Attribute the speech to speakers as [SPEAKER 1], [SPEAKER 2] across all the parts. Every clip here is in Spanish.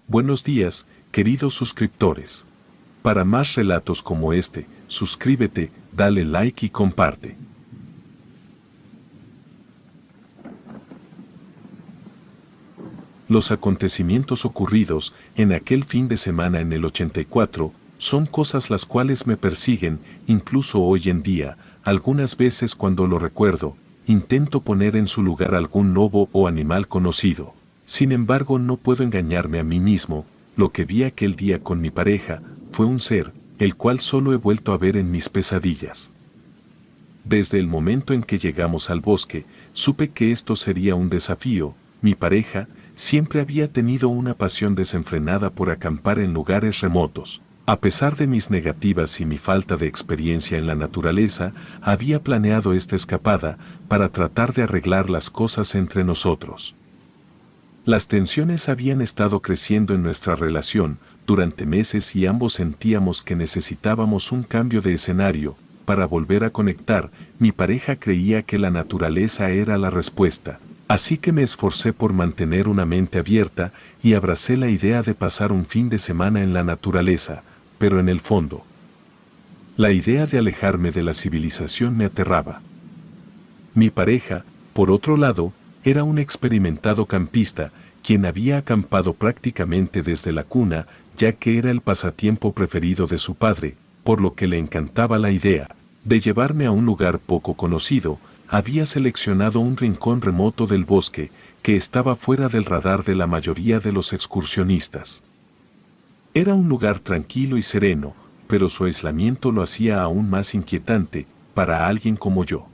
[SPEAKER 1] Buenos días, queridos suscriptores. Para más relatos como este, suscríbete, dale like y comparte. Los acontecimientos ocurridos en aquel fin de semana en el 84 son cosas las cuales me persiguen, incluso hoy en día. Algunas veces cuando lo recuerdo, intento poner en su lugar algún lobo o animal conocido. Sin embargo, no puedo engañarme a mí mismo. Lo que vi aquel día con mi pareja fue un ser, el cual solo he vuelto a ver en mis pesadillas. Desde el momento en que llegamos al bosque, supe que esto sería un desafío. Mi pareja siempre había tenido una pasión desenfrenada por acampar en lugares remotos. A pesar de mis negativas y mi falta de experiencia en la naturaleza, había planeado esta escapada para tratar de arreglar las cosas entre nosotros. Las tensiones habían estado creciendo en nuestra relación durante meses y ambos sentíamos que necesitábamos un cambio de escenario para volver a conectar. Mi pareja creía que la naturaleza era la respuesta, así que me esforcé por mantener una mente abierta y abracé la idea de pasar un fin de semana en la naturaleza, pero en el fondo, la idea de alejarme de la civilización me aterraba. Mi pareja, por otro lado, era un experimentado campista, quien había acampado prácticamente desde la cuna, ya que era el pasatiempo preferido de su padre, por lo que le encantaba la idea de llevarme a un lugar poco conocido. Había seleccionado un rincón remoto del bosque, que estaba fuera del radar de la mayoría de los excursionistas. Era un lugar tranquilo y sereno, pero su aislamiento lo hacía aún más inquietante para alguien como yo.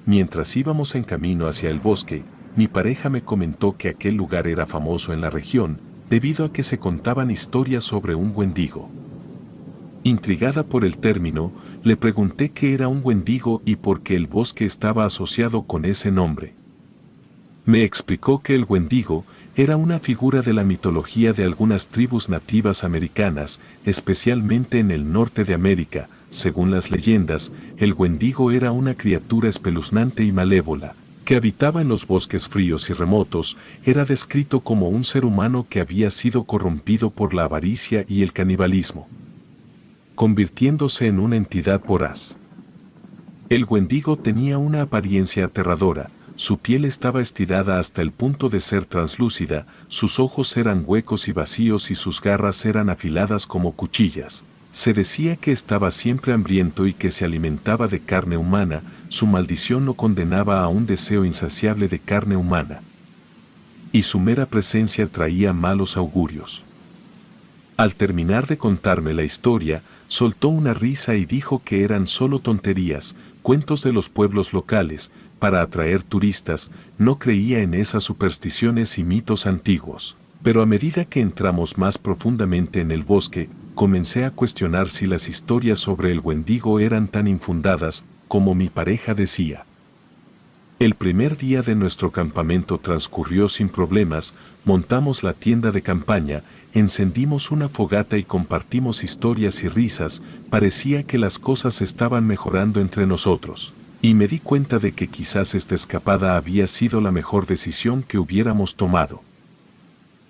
[SPEAKER 1] Mientras íbamos en camino hacia el bosque, mi pareja me comentó que aquel lugar era famoso en la región, debido a que se contaban historias sobre un wendigo. Intrigada por el término, le pregunté qué era un wendigo y por qué el bosque estaba asociado con ese nombre. Me explicó que el wendigo era una figura de la mitología de algunas tribus nativas americanas, especialmente en el norte de América. Según las leyendas, el wendigo era una criatura espeluznante y malévola, que habitaba en los bosques fríos y remotos. Era descrito como un ser humano que había sido corrompido por la avaricia y el canibalismo, convirtiéndose en una entidad voraz. El wendigo tenía una apariencia aterradora. Su piel estaba estirada hasta el punto de ser translúcida, sus ojos eran huecos y vacíos y sus garras eran afiladas como cuchillas. Se decía que estaba siempre hambriento y que se alimentaba de carne humana. Su maldición lo condenaba a un deseo insaciable de carne humana, y su mera presencia traía malos augurios. Al terminar de contarme la historia, soltó una risa y dijo que eran solo tonterías, cuentos de los pueblos locales, para atraer turistas. No creía en esas supersticiones y mitos antiguos. Pero a medida que entramos más profundamente en el bosque, comencé a cuestionar si las historias sobre el wendigo eran tan infundadas como mi pareja decía. El primer día de nuestro campamento transcurrió sin problemas. Montamos la tienda de campaña, encendimos una fogata y compartimos historias y risas. Parecía que las cosas estaban mejorando entre nosotros, y me di cuenta de que quizás esta escapada había sido la mejor decisión que hubiéramos tomado.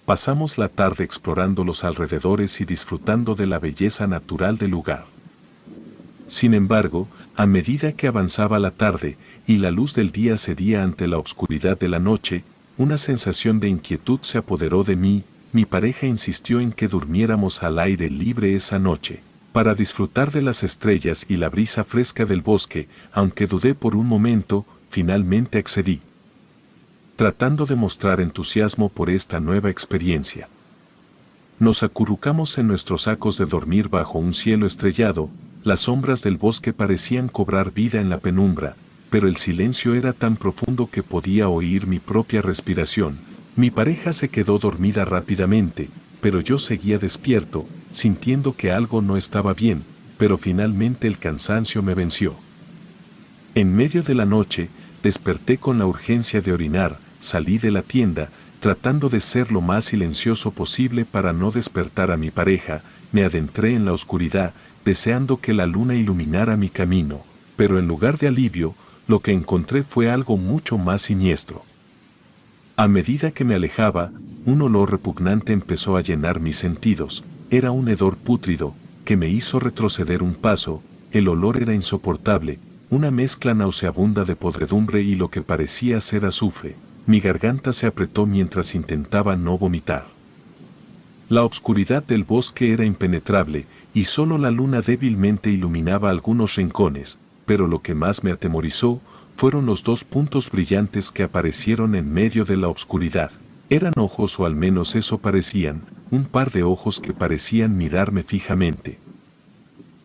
[SPEAKER 1] Pasamos la tarde explorando los alrededores y disfrutando de la belleza natural del lugar. Sin embargo, a medida que avanzaba la tarde y la luz del día cedía ante la oscuridad de la noche, una sensación de inquietud se apoderó de mí. Mi pareja insistió en que durmiéramos al aire libre esa noche, para disfrutar de las estrellas y la brisa fresca del bosque. Aunque dudé por un momento, finalmente accedí, tratando de mostrar entusiasmo por esta nueva experiencia. Nos acurrucamos en nuestros sacos de dormir bajo un cielo estrellado. Las sombras del bosque parecían cobrar vida en la penumbra, pero el silencio era tan profundo que podía oír mi propia respiración. Mi pareja se quedó dormida rápidamente, pero yo seguía despierto, sintiendo que algo no estaba bien, pero finalmente el cansancio me venció. En medio de la noche, desperté con la urgencia de orinar. Salí de la tienda, tratando de ser lo más silencioso posible para no despertar a mi pareja. Me adentré en la oscuridad, deseando que la luna iluminara mi camino, pero en lugar de alivio, lo que encontré fue algo mucho más siniestro. A medida que me alejaba, un olor repugnante empezó a llenar mis sentidos. Era un hedor pútrido, que me hizo retroceder un paso. El olor era insoportable, una mezcla nauseabunda de podredumbre y lo que parecía ser azufre. Mi garganta se apretó mientras intentaba no vomitar. La obscuridad del bosque era impenetrable, y solo la luna débilmente iluminaba algunos rincones, pero lo que más me atemorizó fueron los dos puntos brillantes que aparecieron en medio de la obscuridad. Eran ojos, o al menos eso parecían, un par de ojos que parecían mirarme fijamente.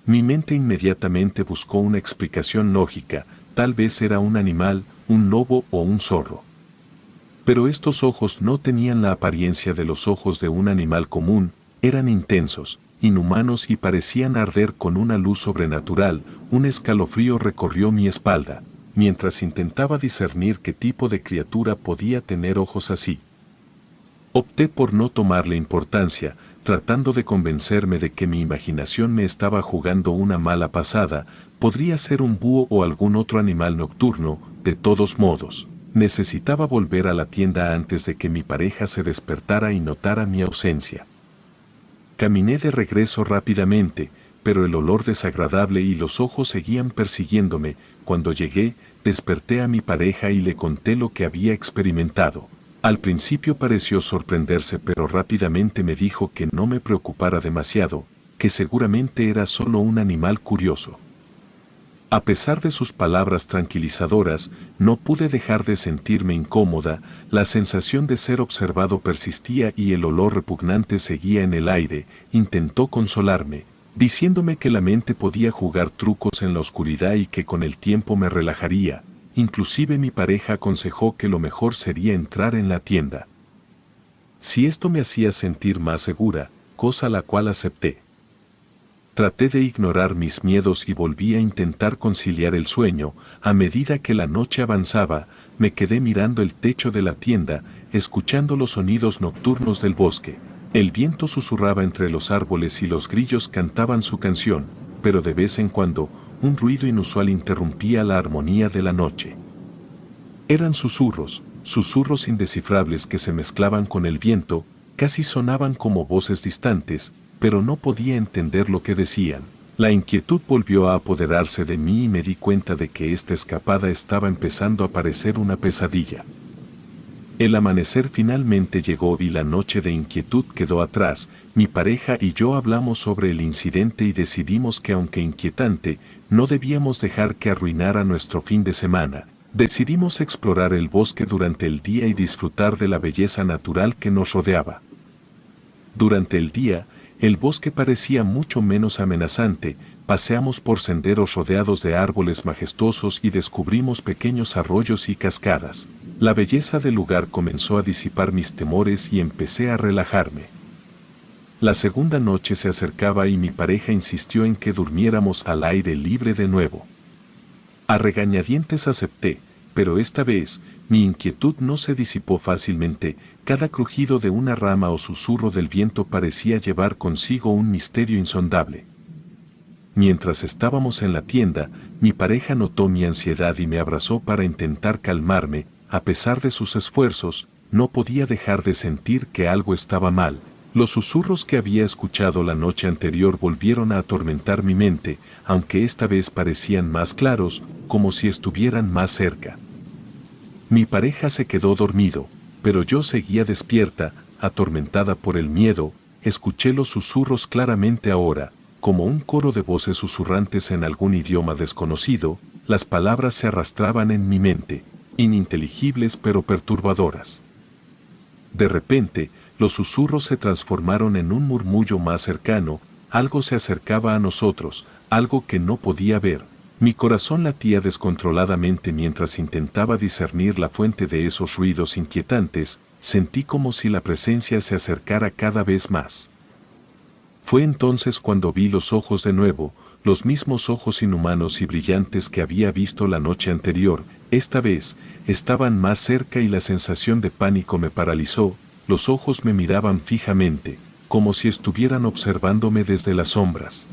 [SPEAKER 1] Mi mente inmediatamente buscó una explicación lógica, tal vez era un animal, un lobo o un zorro. Pero estos ojos no tenían la apariencia de los ojos de un animal común, eran intensos, inhumanos y parecían arder con una luz sobrenatural. Un escalofrío recorrió mi espalda, mientras intentaba discernir qué tipo de criatura podía tener ojos así. Opté por no tomarle importancia, tratando de convencerme de que mi imaginación me estaba jugando una mala pasada. Podría ser un búho o algún otro animal nocturno. De todos modos, necesitaba volver a la tienda antes de que mi pareja se despertara y notara mi ausencia. Caminé de regreso rápidamente, pero el olor desagradable y los ojos seguían persiguiéndome. Cuando llegué, desperté a mi pareja y le conté lo que había experimentado. Al principio pareció sorprenderse, pero rápidamente me dijo que no me preocupara demasiado, que seguramente era solo un animal curioso. A pesar de sus palabras tranquilizadoras, no pude dejar de sentirme incómoda. La sensación de ser observado persistía y el olor repugnante seguía en el aire. Intentó consolarme, diciéndome que la mente podía jugar trucos en la oscuridad y que con el tiempo me relajaría. Inclusive mi pareja aconsejó que lo mejor sería entrar en la tienda. Si esto me hacía sentir más segura, cosa la cual acepté. Traté de ignorar mis miedos y volví a intentar conciliar el sueño. A medida que la noche avanzaba, me quedé mirando el techo de la tienda, escuchando los sonidos nocturnos del bosque. El viento susurraba entre los árboles y los grillos cantaban su canción, pero de vez en cuando, un ruido inusual interrumpía la armonía de la noche. Eran susurros, susurros indescifrables que se mezclaban con el viento, casi sonaban como voces distantes, pero no podía entender lo que decían. La inquietud volvió a apoderarse de mí y me di cuenta de que esta escapada estaba empezando a parecer una pesadilla. El amanecer finalmente llegó y la noche de inquietud quedó atrás. Mi pareja y yo hablamos sobre el incidente y decidimos que, aunque inquietante, no debíamos dejar que arruinara nuestro fin de semana. Decidimos explorar el bosque durante el día y disfrutar de la belleza natural que nos rodeaba. Durante el día, el bosque parecía mucho menos amenazante. Paseamos por senderos rodeados de árboles majestuosos y descubrimos pequeños arroyos y cascadas. La belleza del lugar comenzó a disipar mis temores y empecé a relajarme. La segunda noche se acercaba y mi pareja insistió en que durmiéramos al aire libre de nuevo. A regañadientes acepté, pero esta vez, mi inquietud no se disipó fácilmente. Cada crujido de una rama o susurro del viento parecía llevar consigo un misterio insondable. Mientras estábamos en la tienda, mi pareja notó mi ansiedad y me abrazó para intentar calmarme. A pesar de sus esfuerzos, no podía dejar de sentir que algo estaba mal. Los susurros que había escuchado la noche anterior volvieron a atormentar mi mente, aunque esta vez parecían más claros, como si estuvieran más cerca. Mi pareja se quedó dormido, pero yo seguía despierta, atormentada por el miedo. Escuché los susurros claramente ahora, como un coro de voces susurrantes en algún idioma desconocido. Las palabras se arrastraban en mi mente, ininteligibles pero perturbadoras. De repente, los susurros se transformaron en un murmullo más cercano. Algo se acercaba a nosotros, algo que no podía ver. Mi corazón latía descontroladamente mientras intentaba discernir la fuente de esos ruidos inquietantes. Sentí como si la presencia se acercara cada vez más. Fue entonces cuando vi los ojos de nuevo, los mismos ojos inhumanos y brillantes que había visto la noche anterior. Esta vez, estaban más cerca y la sensación de pánico me paralizó. Los ojos me miraban fijamente, como si estuvieran observándome desde las sombras.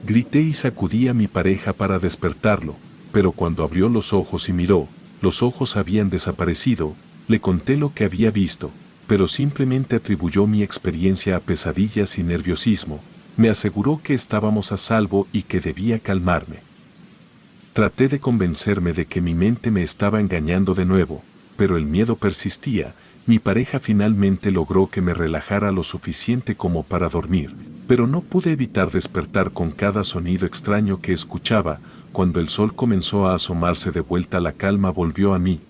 [SPEAKER 1] Grité y sacudí a mi pareja para despertarlo, pero cuando abrió los ojos y miró, los ojos habían desaparecido. Le conté lo que había visto. pero simplemente atribuyó mi experiencia a pesadillas y nerviosismo. Me aseguró que estábamos a salvo y que debía calmarme. Traté de convencerme de que mi mente me estaba engañando de nuevo, pero el miedo persistía. Mi pareja finalmente logró que me relajara lo suficiente como para dormir, pero no pude evitar despertar con cada sonido extraño que escuchaba. Cuando el sol comenzó a asomarse de vuelta, la calma volvió a mí.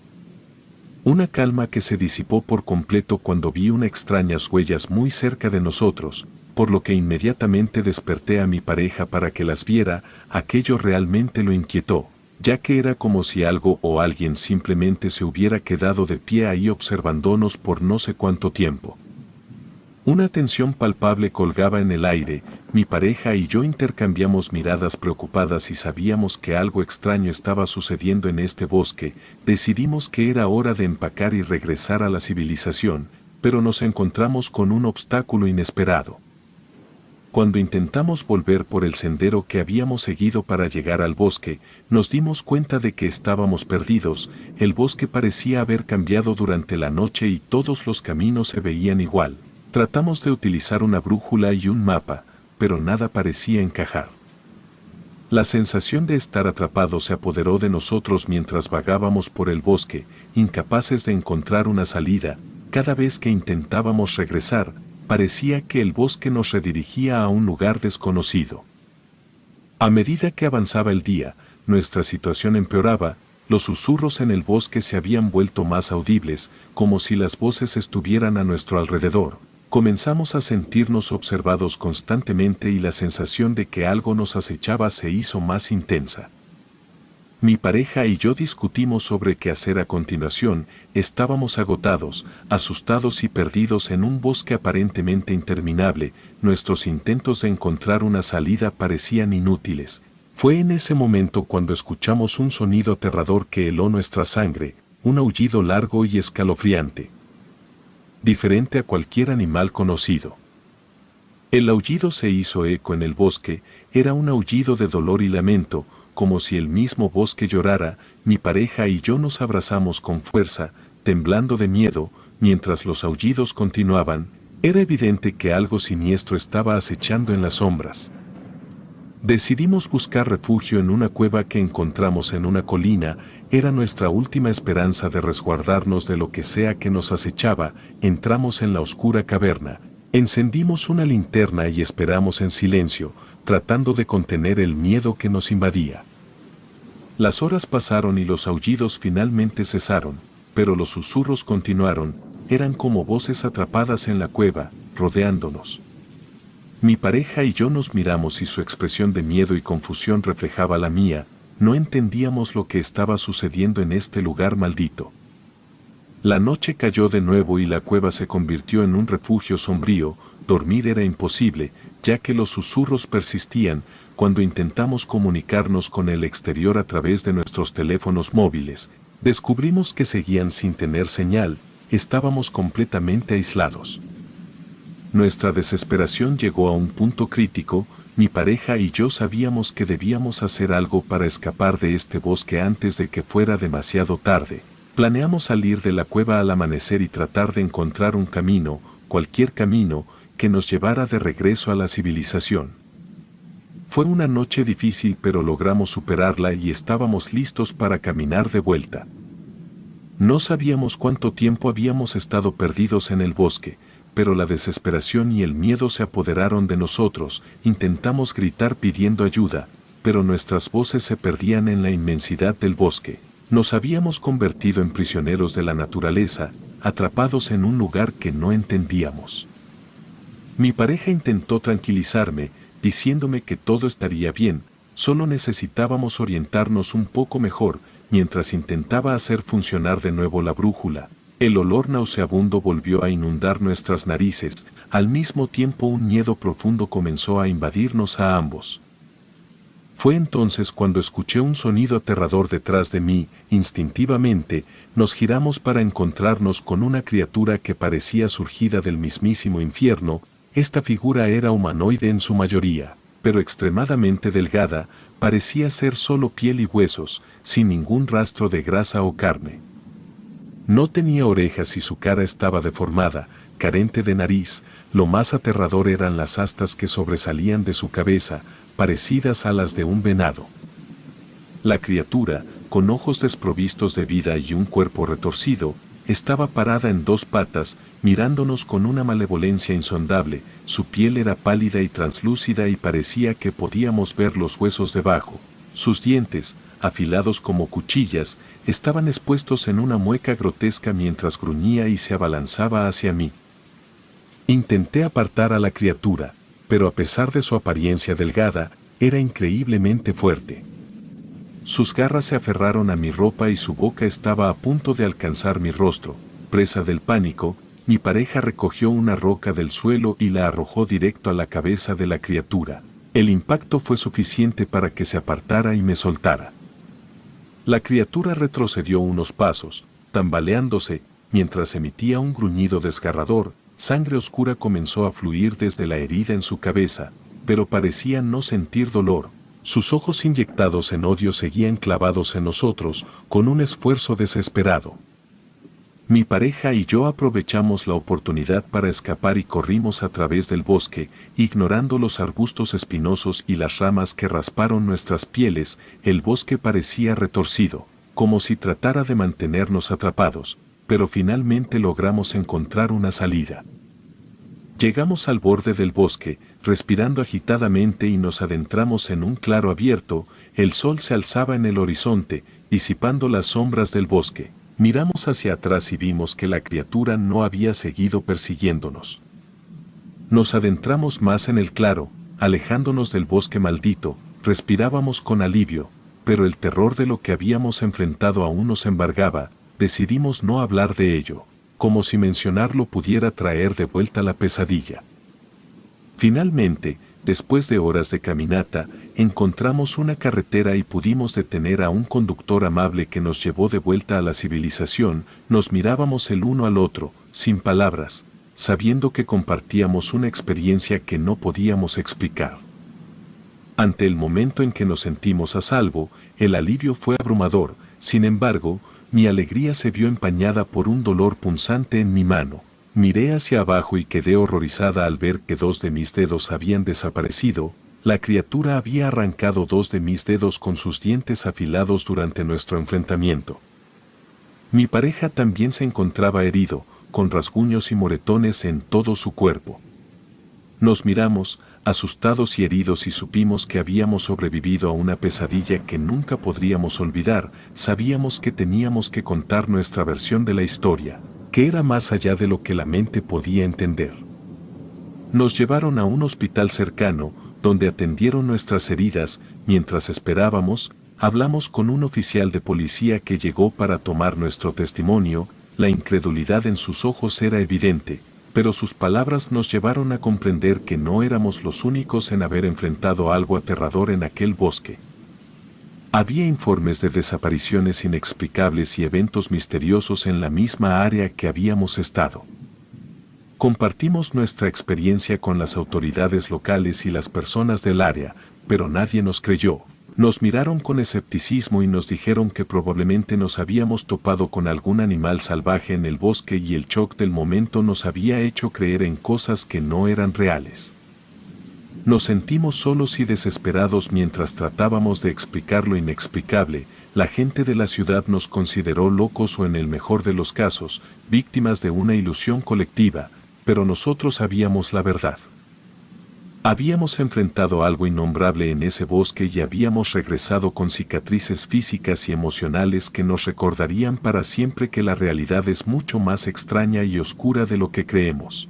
[SPEAKER 1] Una calma que se disipó por completo cuando vi unas extrañas huellas muy cerca de nosotros, por lo que inmediatamente desperté a mi pareja para que las viera. Aquello realmente lo inquietó, ya que era como si algo o alguien simplemente se hubiera quedado de pie ahí observándonos por no sé cuánto tiempo. Una tensión palpable colgaba en el aire. Mi pareja y yo intercambiamos miradas preocupadas y sabíamos que algo extraño estaba sucediendo en este bosque. Decidimos que era hora de empacar y regresar a la civilización, pero nos encontramos con un obstáculo inesperado. Cuando intentamos volver por el sendero que habíamos seguido para llegar al bosque, nos dimos cuenta de que estábamos perdidos. El bosque parecía haber cambiado durante la noche y todos los caminos se veían igual. Tratamos de utilizar una brújula y un mapa, pero nada parecía encajar. La sensación de estar atrapados se apoderó de nosotros mientras vagábamos por el bosque, incapaces de encontrar una salida. Cada vez que intentábamos regresar, parecía que el bosque nos redirigía a un lugar desconocido. A medida que avanzaba el día, nuestra situación empeoraba. Los susurros en el bosque se habían vuelto más audibles, como si las voces estuvieran a nuestro alrededor. Comenzamos a sentirnos observados constantemente y la sensación de que algo nos acechaba se hizo más intensa. Mi pareja y yo discutimos sobre qué hacer a continuación. Estábamos agotados, asustados y perdidos en un bosque aparentemente interminable. Nuestros intentos de encontrar una salida parecían inútiles. Fue en ese momento cuando escuchamos un sonido aterrador que heló nuestra sangre, un aullido largo y escalofriante, diferente a cualquier animal conocido. El aullido se hizo eco en el bosque. Era un aullido de dolor y lamento, como si el mismo bosque llorara. Mi pareja y yo nos abrazamos con fuerza, temblando de miedo, mientras los aullidos continuaban. Era evidente que algo siniestro estaba acechando en las sombras. Decidimos buscar refugio en una cueva que encontramos en una colina. Era nuestra última esperanza de resguardarnos de lo que sea que nos acechaba. Entramos en la oscura caverna, encendimos una linterna y esperamos en silencio, tratando de contener el miedo que nos invadía. Las horas pasaron y los aullidos finalmente cesaron, pero los susurros continuaron. Eran como voces atrapadas en la cueva, rodeándonos. Mi pareja y yo nos miramos y su expresión de miedo y confusión reflejaba la mía. No entendíamos lo que estaba sucediendo en este lugar maldito. La noche cayó de nuevo y la cueva se convirtió en un refugio sombrío. Dormir era imposible, ya que los susurros persistían. Cuando intentamos comunicarnos con el exterior a través de nuestros teléfonos móviles, descubrimos que seguían sin tener señal. Estábamos completamente aislados. Nuestra desesperación llegó a un punto crítico. Mi pareja y yo sabíamos que debíamos hacer algo para escapar de este bosque antes de que fuera demasiado tarde. Planeamos salir de la cueva al amanecer y tratar de encontrar un camino, cualquier camino, que nos llevara de regreso a la civilización. Fue una noche difícil, pero logramos superarla y estábamos listos para caminar de vuelta. No sabíamos cuánto tiempo habíamos estado perdidos en el bosque, pero la desesperación y el miedo se apoderaron de nosotros. Intentamos gritar pidiendo ayuda, pero nuestras voces se perdían en la inmensidad del bosque. Nos habíamos convertido en prisioneros de la naturaleza, atrapados en un lugar que no entendíamos. Mi pareja intentó tranquilizarme, diciéndome que todo estaría bien, solo necesitábamos orientarnos un poco mejor. Mientras intentaba hacer funcionar de nuevo la brújula, el olor nauseabundo volvió a inundar nuestras narices. Al mismo tiempo un miedo profundo comenzó a invadirnos a ambos. Fue entonces cuando escuché un sonido aterrador detrás de mí. Instintivamente, nos giramos para encontrarnos con una criatura que parecía surgida del mismísimo infierno. Esta figura era humanoide en su mayoría, pero extremadamente delgada. Parecía ser solo piel y huesos, sin ningún rastro de grasa o carne. No tenía orejas y su cara estaba deformada, carente de nariz. Lo más aterrador eran las astas que sobresalían de su cabeza, parecidas a las de un venado. La criatura, con ojos desprovistos de vida y un cuerpo retorcido, estaba parada en dos patas, mirándonos con una malevolencia insondable. Su piel era pálida y translúcida y parecía que podíamos ver los huesos debajo. Sus dientes, afilados como cuchillas, estaban expuestos en una mueca grotesca mientras gruñía y se abalanzaba hacia mí. Intenté apartar a la criatura, pero a pesar de su apariencia delgada, era increíblemente fuerte. Sus garras se aferraron a mi ropa y su boca estaba a punto de alcanzar mi rostro. Presa del pánico, mi pareja recogió una roca del suelo y la arrojó directo a la cabeza de la criatura. El impacto fue suficiente para que se apartara y me soltara. La criatura retrocedió unos pasos, tambaleándose, mientras emitía un gruñido desgarrador. Sangre oscura comenzó a fluir desde la herida en su cabeza, pero parecía no sentir dolor. Sus ojos inyectados en odio seguían clavados en nosotros, con un esfuerzo desesperado. Mi pareja y yo aprovechamos la oportunidad para escapar y corrimos a través del bosque, ignorando los arbustos espinosos y las ramas que rasparon nuestras pieles. El bosque parecía retorcido, como si tratara de mantenernos atrapados, pero finalmente logramos encontrar una salida. Llegamos al borde del bosque, respirando agitadamente y nos adentramos en un claro abierto. El sol se alzaba en el horizonte, disipando las sombras del bosque. Miramos hacia atrás y vimos que la criatura no había seguido persiguiéndonos. Nos adentramos más en el claro, alejándonos del bosque maldito. Respirábamos con alivio, pero el terror de lo que habíamos enfrentado aún nos embargaba. Decidimos no hablar de ello, como si mencionarlo pudiera traer de vuelta la pesadilla. Finalmente, después de horas de caminata, encontramos una carretera y pudimos detener a un conductor amable que nos llevó de vuelta a la civilización. Nos mirábamos el uno al otro, sin palabras, sabiendo que compartíamos una experiencia que no podíamos explicar. Ante el momento en que nos sentimos a salvo, el alivio fue abrumador. Sin embargo, mi alegría se vio empañada por un dolor punzante en mi mano. Miré hacia abajo y quedé horrorizada al ver que 2 de mis dedos habían desaparecido. La criatura había arrancado 2 de mis dedos con sus dientes afilados durante nuestro enfrentamiento. Mi pareja también se encontraba herido, con rasguños y moretones en todo su cuerpo. Nos miramos, asustados y heridos, y supimos que habíamos sobrevivido a una pesadilla que nunca podríamos olvidar. Sabíamos que teníamos que contar nuestra versión de la historia, que era más allá de lo que la mente podía entender. Nos llevaron a un hospital cercano, donde atendieron nuestras heridas. Mientras esperábamos, hablamos con un oficial de policía que llegó para tomar nuestro testimonio. La incredulidad en sus ojos era evidente, pero sus palabras nos llevaron a comprender que no éramos los únicos en haber enfrentado algo aterrador en aquel bosque. Había informes de desapariciones inexplicables y eventos misteriosos en la misma área que habíamos estado. Compartimos nuestra experiencia con las autoridades locales y las personas del área, pero nadie nos creyó. Nos miraron con escepticismo y nos dijeron que probablemente nos habíamos topado con algún animal salvaje en el bosque, y el shock del momento nos había hecho creer en cosas que no eran reales. Nos sentimos solos y desesperados mientras tratábamos de explicar lo inexplicable. La gente de la ciudad nos consideró locos o, en el mejor de los casos, víctimas de una ilusión colectiva, pero nosotros sabíamos la verdad. Habíamos enfrentado algo innombrable en ese bosque y habíamos regresado con cicatrices físicas y emocionales que nos recordarían para siempre que la realidad es mucho más extraña y oscura de lo que creemos.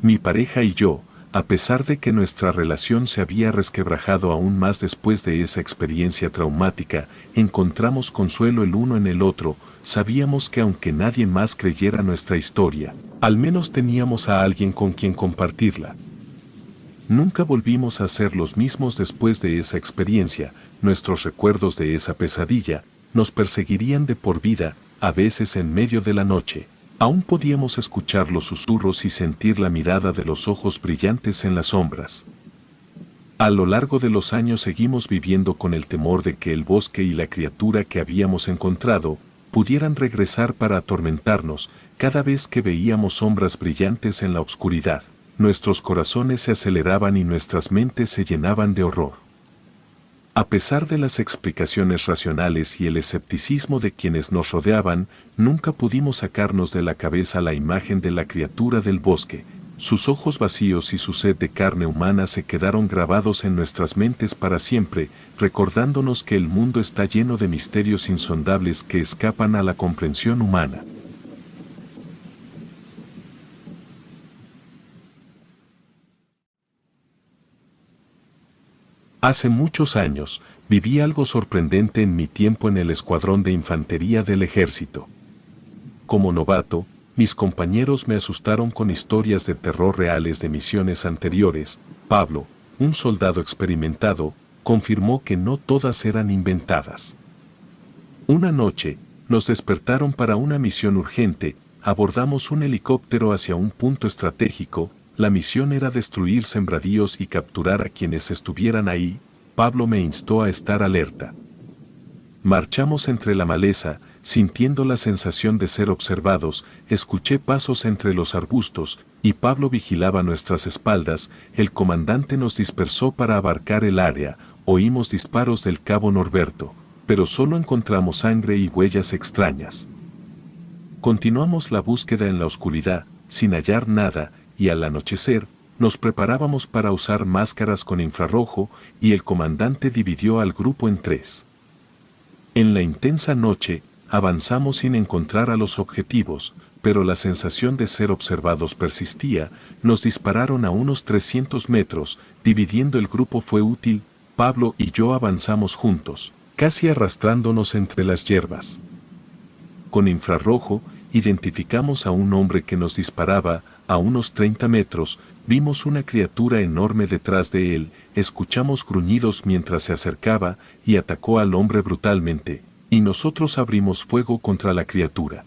[SPEAKER 1] Mi pareja y yo, a pesar de que nuestra relación se había resquebrajado aún más después de esa experiencia traumática, encontramos consuelo el uno en el otro. Sabíamos que aunque nadie más creyera nuestra historia, al menos teníamos a alguien con quien compartirla. Nunca volvimos a ser los mismos después de esa experiencia. Nuestros recuerdos de esa pesadilla nos perseguirían de por vida. A veces, en medio de la noche, aún podíamos escuchar los susurros y sentir la mirada de los ojos brillantes en las sombras. A lo largo de los años seguimos viviendo con el temor de que el bosque y la criatura que habíamos encontrado pudieran regresar para atormentarnos cada vez que veíamos sombras brillantes en la oscuridad. Nuestros corazones se aceleraban y nuestras mentes se llenaban de horror. A pesar de las explicaciones racionales y el escepticismo de quienes nos rodeaban, nunca pudimos sacarnos de la cabeza la imagen de la criatura del bosque. Sus ojos vacíos y su sed de carne humana se quedaron grabados en nuestras mentes para siempre, recordándonos que el mundo está lleno de misterios insondables que escapan a la comprensión humana. Hace muchos años, viví algo sorprendente en mi tiempo en el escuadrón de infantería del ejército. Como novato, mis compañeros me asustaron con historias de terror reales de misiones anteriores. Pablo, un soldado experimentado, confirmó que no todas eran inventadas. Una noche, nos despertaron para una misión urgente, abordamos un helicóptero hacia un punto estratégico. La misión era destruir sembradíos y capturar a quienes estuvieran ahí. Pablo me instó a estar alerta. Marchamos entre la maleza, sintiendo la sensación de ser observados. Escuché pasos entre los arbustos, y Pablo vigilaba nuestras espaldas. El comandante nos dispersó para abarcar el área. Oímos disparos del cabo Norberto, pero solo encontramos sangre y huellas extrañas. Continuamos la búsqueda en la oscuridad, sin hallar nada, y al anochecer, nos preparábamos para usar máscaras con infrarrojo, y el comandante dividió al grupo en 3. En la intensa noche, avanzamos sin encontrar a los objetivos, pero la sensación de ser observados persistía. Nos dispararon a unos 300 metros, dividiendo el grupo fue útil. Pablo y yo avanzamos juntos, casi arrastrándonos entre las hierbas. Con infrarrojo, identificamos a un hombre que nos disparaba. A unos 30 metros, vimos una criatura enorme detrás de él. Escuchamos gruñidos mientras se acercaba y atacó al hombre brutalmente, y nosotros abrimos fuego contra la criatura.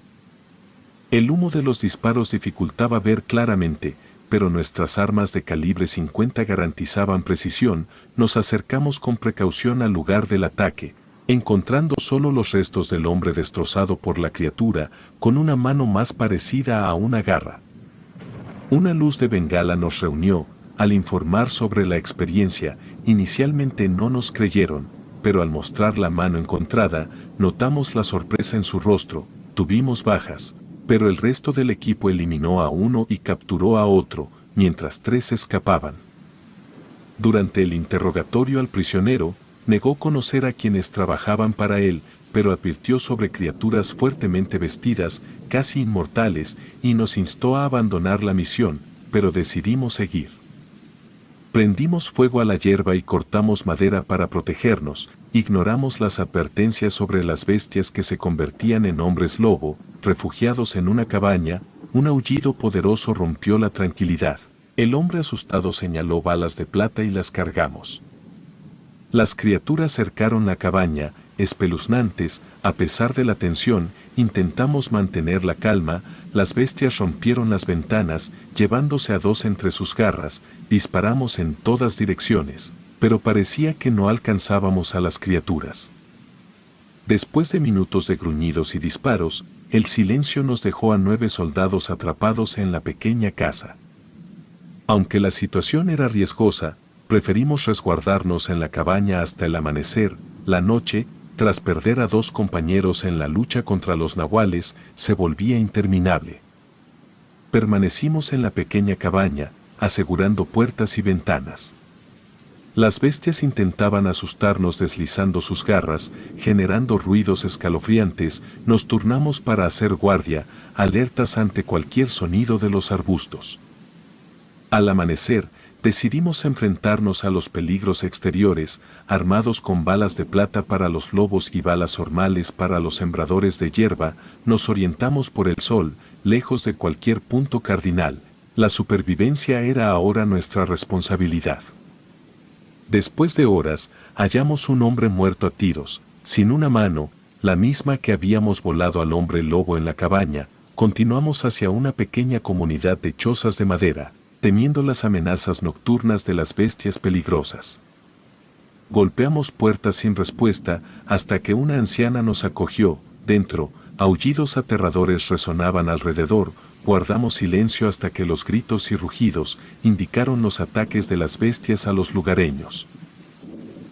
[SPEAKER 1] El humo de los disparos dificultaba ver claramente, pero nuestras armas de calibre 50 garantizaban precisión. Nos acercamos con precaución al lugar del ataque, encontrando solo los restos del hombre destrozado por la criatura, con una mano más parecida a una garra. Una luz de bengala nos reunió. Al informar sobre la experiencia, inicialmente no nos creyeron, pero al mostrar la mano encontrada, notamos la sorpresa en su rostro. Tuvimos bajas, pero el resto del equipo eliminó a uno y capturó a otro, mientras 3 escapaban. Durante el interrogatorio al prisionero, negó conocer a quienes trabajaban para él, pero advirtió sobre criaturas fuertemente vestidas, casi inmortales, y nos instó a abandonar la misión, pero decidimos seguir. Prendimos fuego a la hierba y cortamos madera para protegernos. Ignoramos las advertencias sobre las bestias que se convertían en hombres lobo. Refugiados en una cabaña, un aullido poderoso rompió la tranquilidad. El hombre asustado señaló balas de plata y las cargamos. Las criaturas cercaron la cabaña, espeluznantes. A pesar de la tensión, intentamos mantener la calma. Las bestias rompieron las ventanas, llevándose a 2 entre sus garras. Disparamos en todas direcciones, pero parecía que no alcanzábamos a las criaturas. Después de minutos de gruñidos y disparos, el silencio nos dejó a 9 soldados atrapados en la pequeña casa. Aunque la situación era riesgosa, preferimos resguardarnos en la cabaña hasta el amanecer. La noche, tras perder a 2 compañeros en la lucha contra los nahuales, se volvía interminable. Permanecimos en la pequeña cabaña, asegurando puertas y ventanas. Las bestias intentaban asustarnos deslizando sus garras, generando ruidos escalofriantes. Nos turnamos para hacer guardia, alertas ante cualquier sonido de los arbustos. Al amanecer, decidimos enfrentarnos a los peligros exteriores, armados con balas de plata para los lobos y balas normales para los sembradores de hierba. Nos orientamos por el sol, lejos de cualquier punto cardinal. La supervivencia era ahora nuestra responsabilidad. Después de horas, hallamos un hombre muerto a tiros, sin una mano, la misma que habíamos volado al hombre lobo en la cabaña. Continuamos hacia una pequeña comunidad de chozas de madera, temiendo las amenazas nocturnas de las bestias peligrosas. Golpeamos puertas sin respuesta hasta que una anciana nos acogió. Dentro, Aullidos aterradores resonaban alrededor, guardamos silencio hasta que los gritos y rugidos indicaron los ataques de las bestias a los lugareños.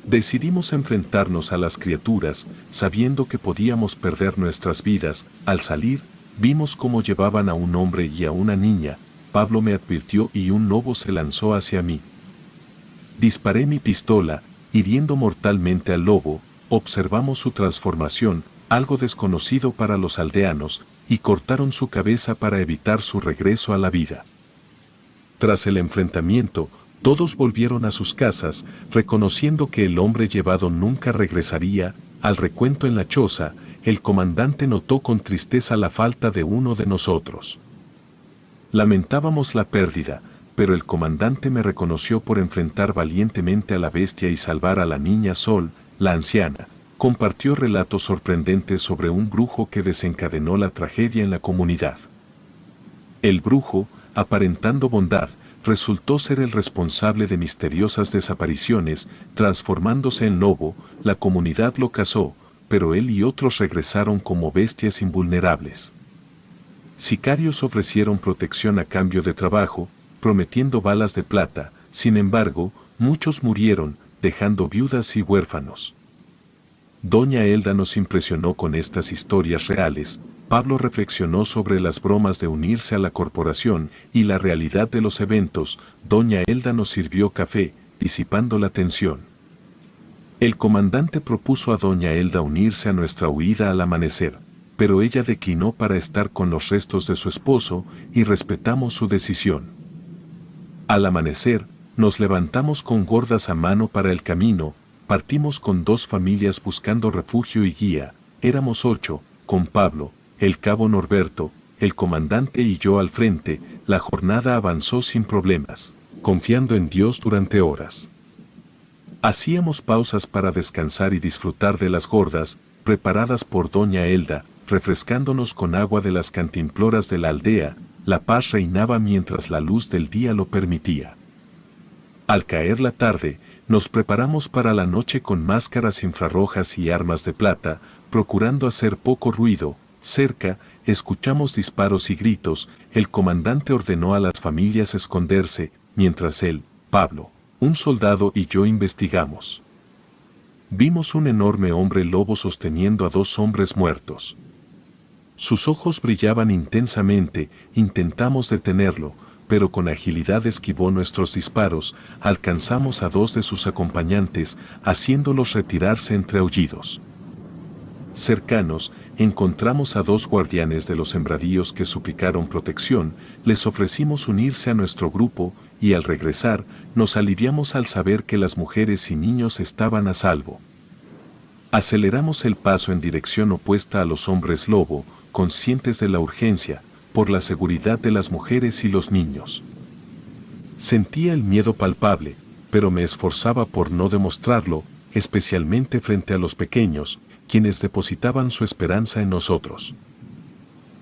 [SPEAKER 1] Decidimos enfrentarnos a las criaturas, sabiendo que podíamos perder nuestras vidas. Al salir, vimos cómo llevaban a un hombre y a una niña. Pablo me advirtió y un lobo se lanzó hacia mí. Disparé mi pistola, hiriendo mortalmente al lobo. Observamos su transformación, algo desconocido para los aldeanos, y cortaron su cabeza para evitar su regreso a la vida. Tras el enfrentamiento, todos volvieron a sus casas, reconociendo que el hombre llevado nunca regresaría. Al recuento en la choza, el comandante notó con tristeza la falta de uno de nosotros. Lamentábamos la pérdida, pero el comandante me reconoció por enfrentar valientemente a la bestia y salvar a la niña Sol, la anciana. Compartió relatos sorprendentes sobre un brujo que desencadenó la tragedia en la comunidad. El brujo, aparentando bondad, resultó ser el responsable de misteriosas desapariciones, transformándose en lobo. La comunidad lo cazó, pero él y otros regresaron como bestias invulnerables. Sicarios ofrecieron protección a cambio de trabajo, prometiendo balas de plata. Sin embargo, muchos murieron, dejando viudas y huérfanos. Doña Elda nos impresionó con estas historias reales. Pablo reflexionó sobre las bromas de unirse a la corporación y la realidad de los eventos. Doña Elda nos sirvió café, disipando la tensión. El comandante propuso a Doña Elda unirse a nuestra huida al amanecer, pero ella declinó para estar con los restos de su esposo y respetamos su decisión. Al amanecer, nos levantamos con gordas a mano para el camino. Partimos con 2 familias buscando refugio y guía. Éramos 8, con Pablo, el cabo Norberto, el comandante y yo al frente. La jornada avanzó sin problemas, confiando en Dios durante horas. Hacíamos pausas para descansar y disfrutar de las gordas, preparadas por Doña Elda, refrescándonos con agua de las cantimploras de la aldea. La paz reinaba mientras la luz del día lo permitía. Al caer la tarde, nos preparamos para la noche con máscaras infrarrojas y armas de plata, procurando hacer poco ruido. Cerca, escuchamos disparos y gritos. El comandante ordenó a las familias esconderse, mientras él, Pablo, un soldado y yo investigamos. Vimos un enorme hombre lobo sosteniendo a 2 hombres muertos. Sus ojos brillaban intensamente. Intentamos detenerlo, pero con agilidad esquivó nuestros disparos. Alcanzamos a 2 de sus acompañantes, haciéndolos retirarse entre aullidos. Cercanos, encontramos a 2 guardianes de los sembradíos que suplicaron protección. Les ofrecimos unirse a nuestro grupo, y al regresar, nos aliviamos al saber que las mujeres y niños estaban a salvo. Aceleramos el paso en dirección opuesta a los hombres lobo, conscientes de la urgencia, por la seguridad de las mujeres y los niños. Sentía el miedo palpable, pero me esforzaba por no demostrarlo, especialmente frente a los pequeños, quienes depositaban su esperanza en nosotros.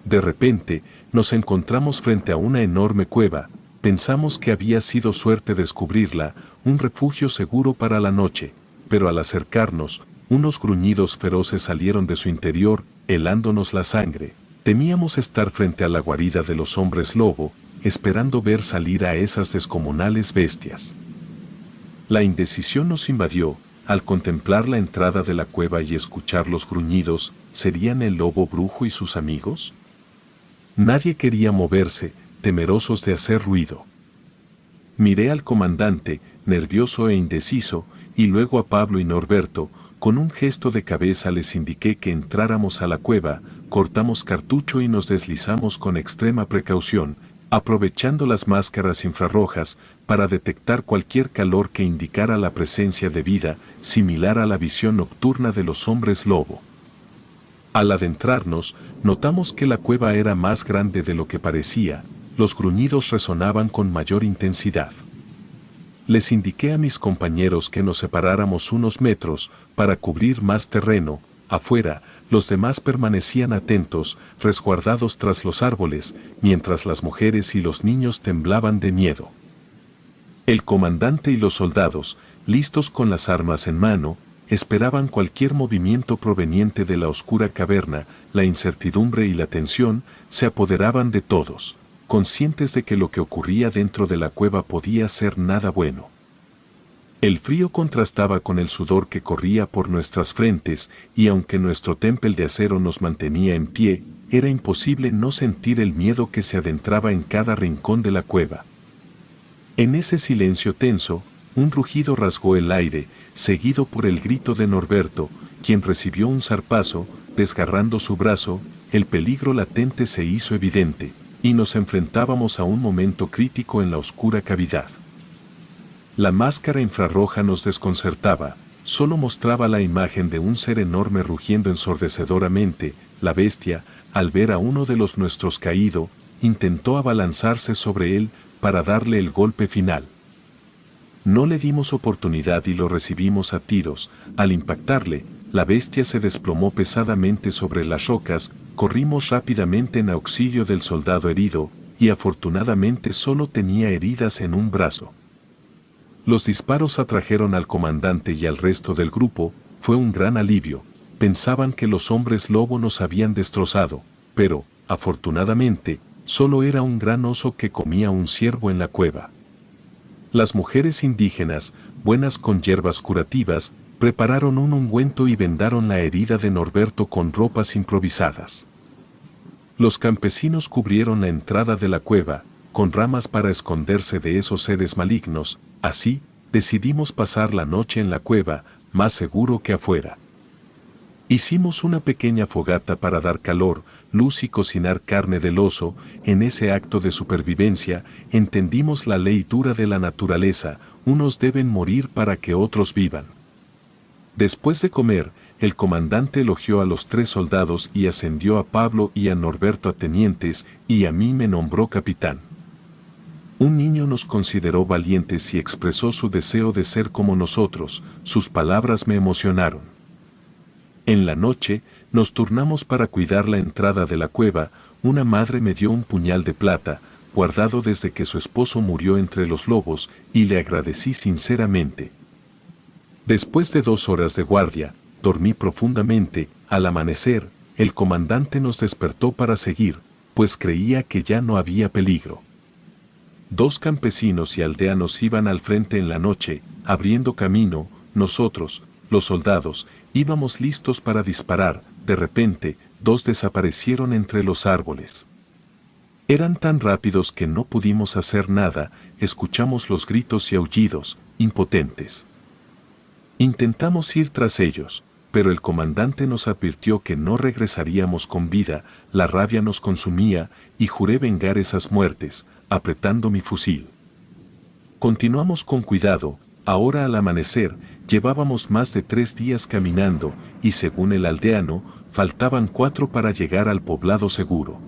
[SPEAKER 1] De repente, nos encontramos frente a una enorme cueva. Pensamos que había sido suerte descubrirla, un refugio seguro para la noche, pero al acercarnos, unos gruñidos feroces salieron de su interior, helándonos la sangre. Temíamos estar frente a la guarida de los hombres lobo, esperando ver salir a esas descomunales bestias. La indecisión nos invadió. Al contemplar la entrada de la cueva y escuchar los gruñidos, ¿serían el lobo brujo y sus amigos? Nadie quería moverse, temerosos de hacer ruido. Miré al comandante, nervioso e indeciso, y luego a Pablo y Norberto. Con un gesto de cabeza les indiqué que entráramos a la cueva. Cortamos cartucho y nos deslizamos con extrema precaución, aprovechando las máscaras infrarrojas para detectar cualquier calor que indicara la presencia de vida, similar a la visión nocturna de los hombres lobo. Al adentrarnos, notamos que la cueva era más grande de lo que parecía. Los gruñidos resonaban con mayor intensidad. Les indiqué a mis compañeros que nos separáramos unos metros para cubrir más terreno. Afuera, los demás permanecían atentos, resguardados tras los árboles, mientras las mujeres y los niños temblaban de miedo. El comandante y los soldados, listos con las armas en mano, esperaban cualquier movimiento proveniente de la oscura caverna. La incertidumbre y la tensión se apoderaban de todos, conscientes de que lo que ocurría dentro de la cueva podía ser nada bueno. El frío contrastaba con el sudor que corría por nuestras frentes, y aunque nuestro tempel de acero nos mantenía en pie, era imposible no sentir el miedo que se adentraba en cada rincón de la cueva. En ese silencio tenso, un rugido rasgó el aire, seguido por el grito de Norberto, quien recibió un zarpazo. Desgarrando su brazo, el peligro latente se hizo evidente, y nos enfrentábamos a un momento crítico en la oscura cavidad. La máscara infrarroja nos desconcertaba, solo mostraba la imagen de un ser enorme rugiendo ensordecedoramente. La bestia, al ver a uno de los nuestros caído, intentó abalanzarse sobre él para darle el golpe final. No le dimos oportunidad y lo recibimos a tiros. Al impactarle, la bestia se desplomó pesadamente sobre las rocas. Corrimos rápidamente en auxilio del soldado herido, y afortunadamente solo tenía heridas en un brazo. Los disparos atrajeron al comandante y al resto del grupo. Fue un gran alivio. Pensaban que los hombres lobo nos habían destrozado, pero, afortunadamente, solo era un gran oso que comía un ciervo en la cueva. Las mujeres indígenas, buenas con hierbas curativas, prepararon un ungüento y vendaron la herida de Norberto con ropas improvisadas. Los campesinos cubrieron la entrada de la cueva con ramas para esconderse de esos seres malignos. Así, decidimos pasar la noche en la cueva, más seguro que afuera. Hicimos una pequeña fogata para dar calor, luz y cocinar carne del oso. En ese acto de supervivencia, entendimos la ley dura de la naturaleza: unos deben morir para que otros vivan. Después de comer, el comandante elogió a los 3 soldados y ascendió a Pablo y a Norberto a tenientes, y a mí me nombró capitán. Un niño nos consideró valientes y expresó su deseo de ser como nosotros. Sus palabras me emocionaron. En la noche, nos turnamos para cuidar la entrada de la cueva. Una madre me dio un puñal de plata, guardado desde que su esposo murió entre los lobos, y le agradecí sinceramente. Después de 2 horas de guardia, dormí profundamente. Al amanecer, el comandante nos despertó para seguir, pues creía que ya no había peligro. 2 campesinos y aldeanos iban al frente en la noche, abriendo camino. Nosotros, los soldados, íbamos listos para disparar. De repente, 2 desaparecieron entre los árboles. Eran tan rápidos que no pudimos hacer nada. Escuchamos los gritos y aullidos, impotentes. Intentamos ir tras ellos, pero el comandante nos advirtió que no regresaríamos con vida. La rabia nos consumía, y juré vengar esas muertes, apretando mi fusil. Continuamos con cuidado. Ahora al amanecer, llevábamos más de 3 días caminando, y según el aldeano, faltaban 4 para llegar al poblado seguro.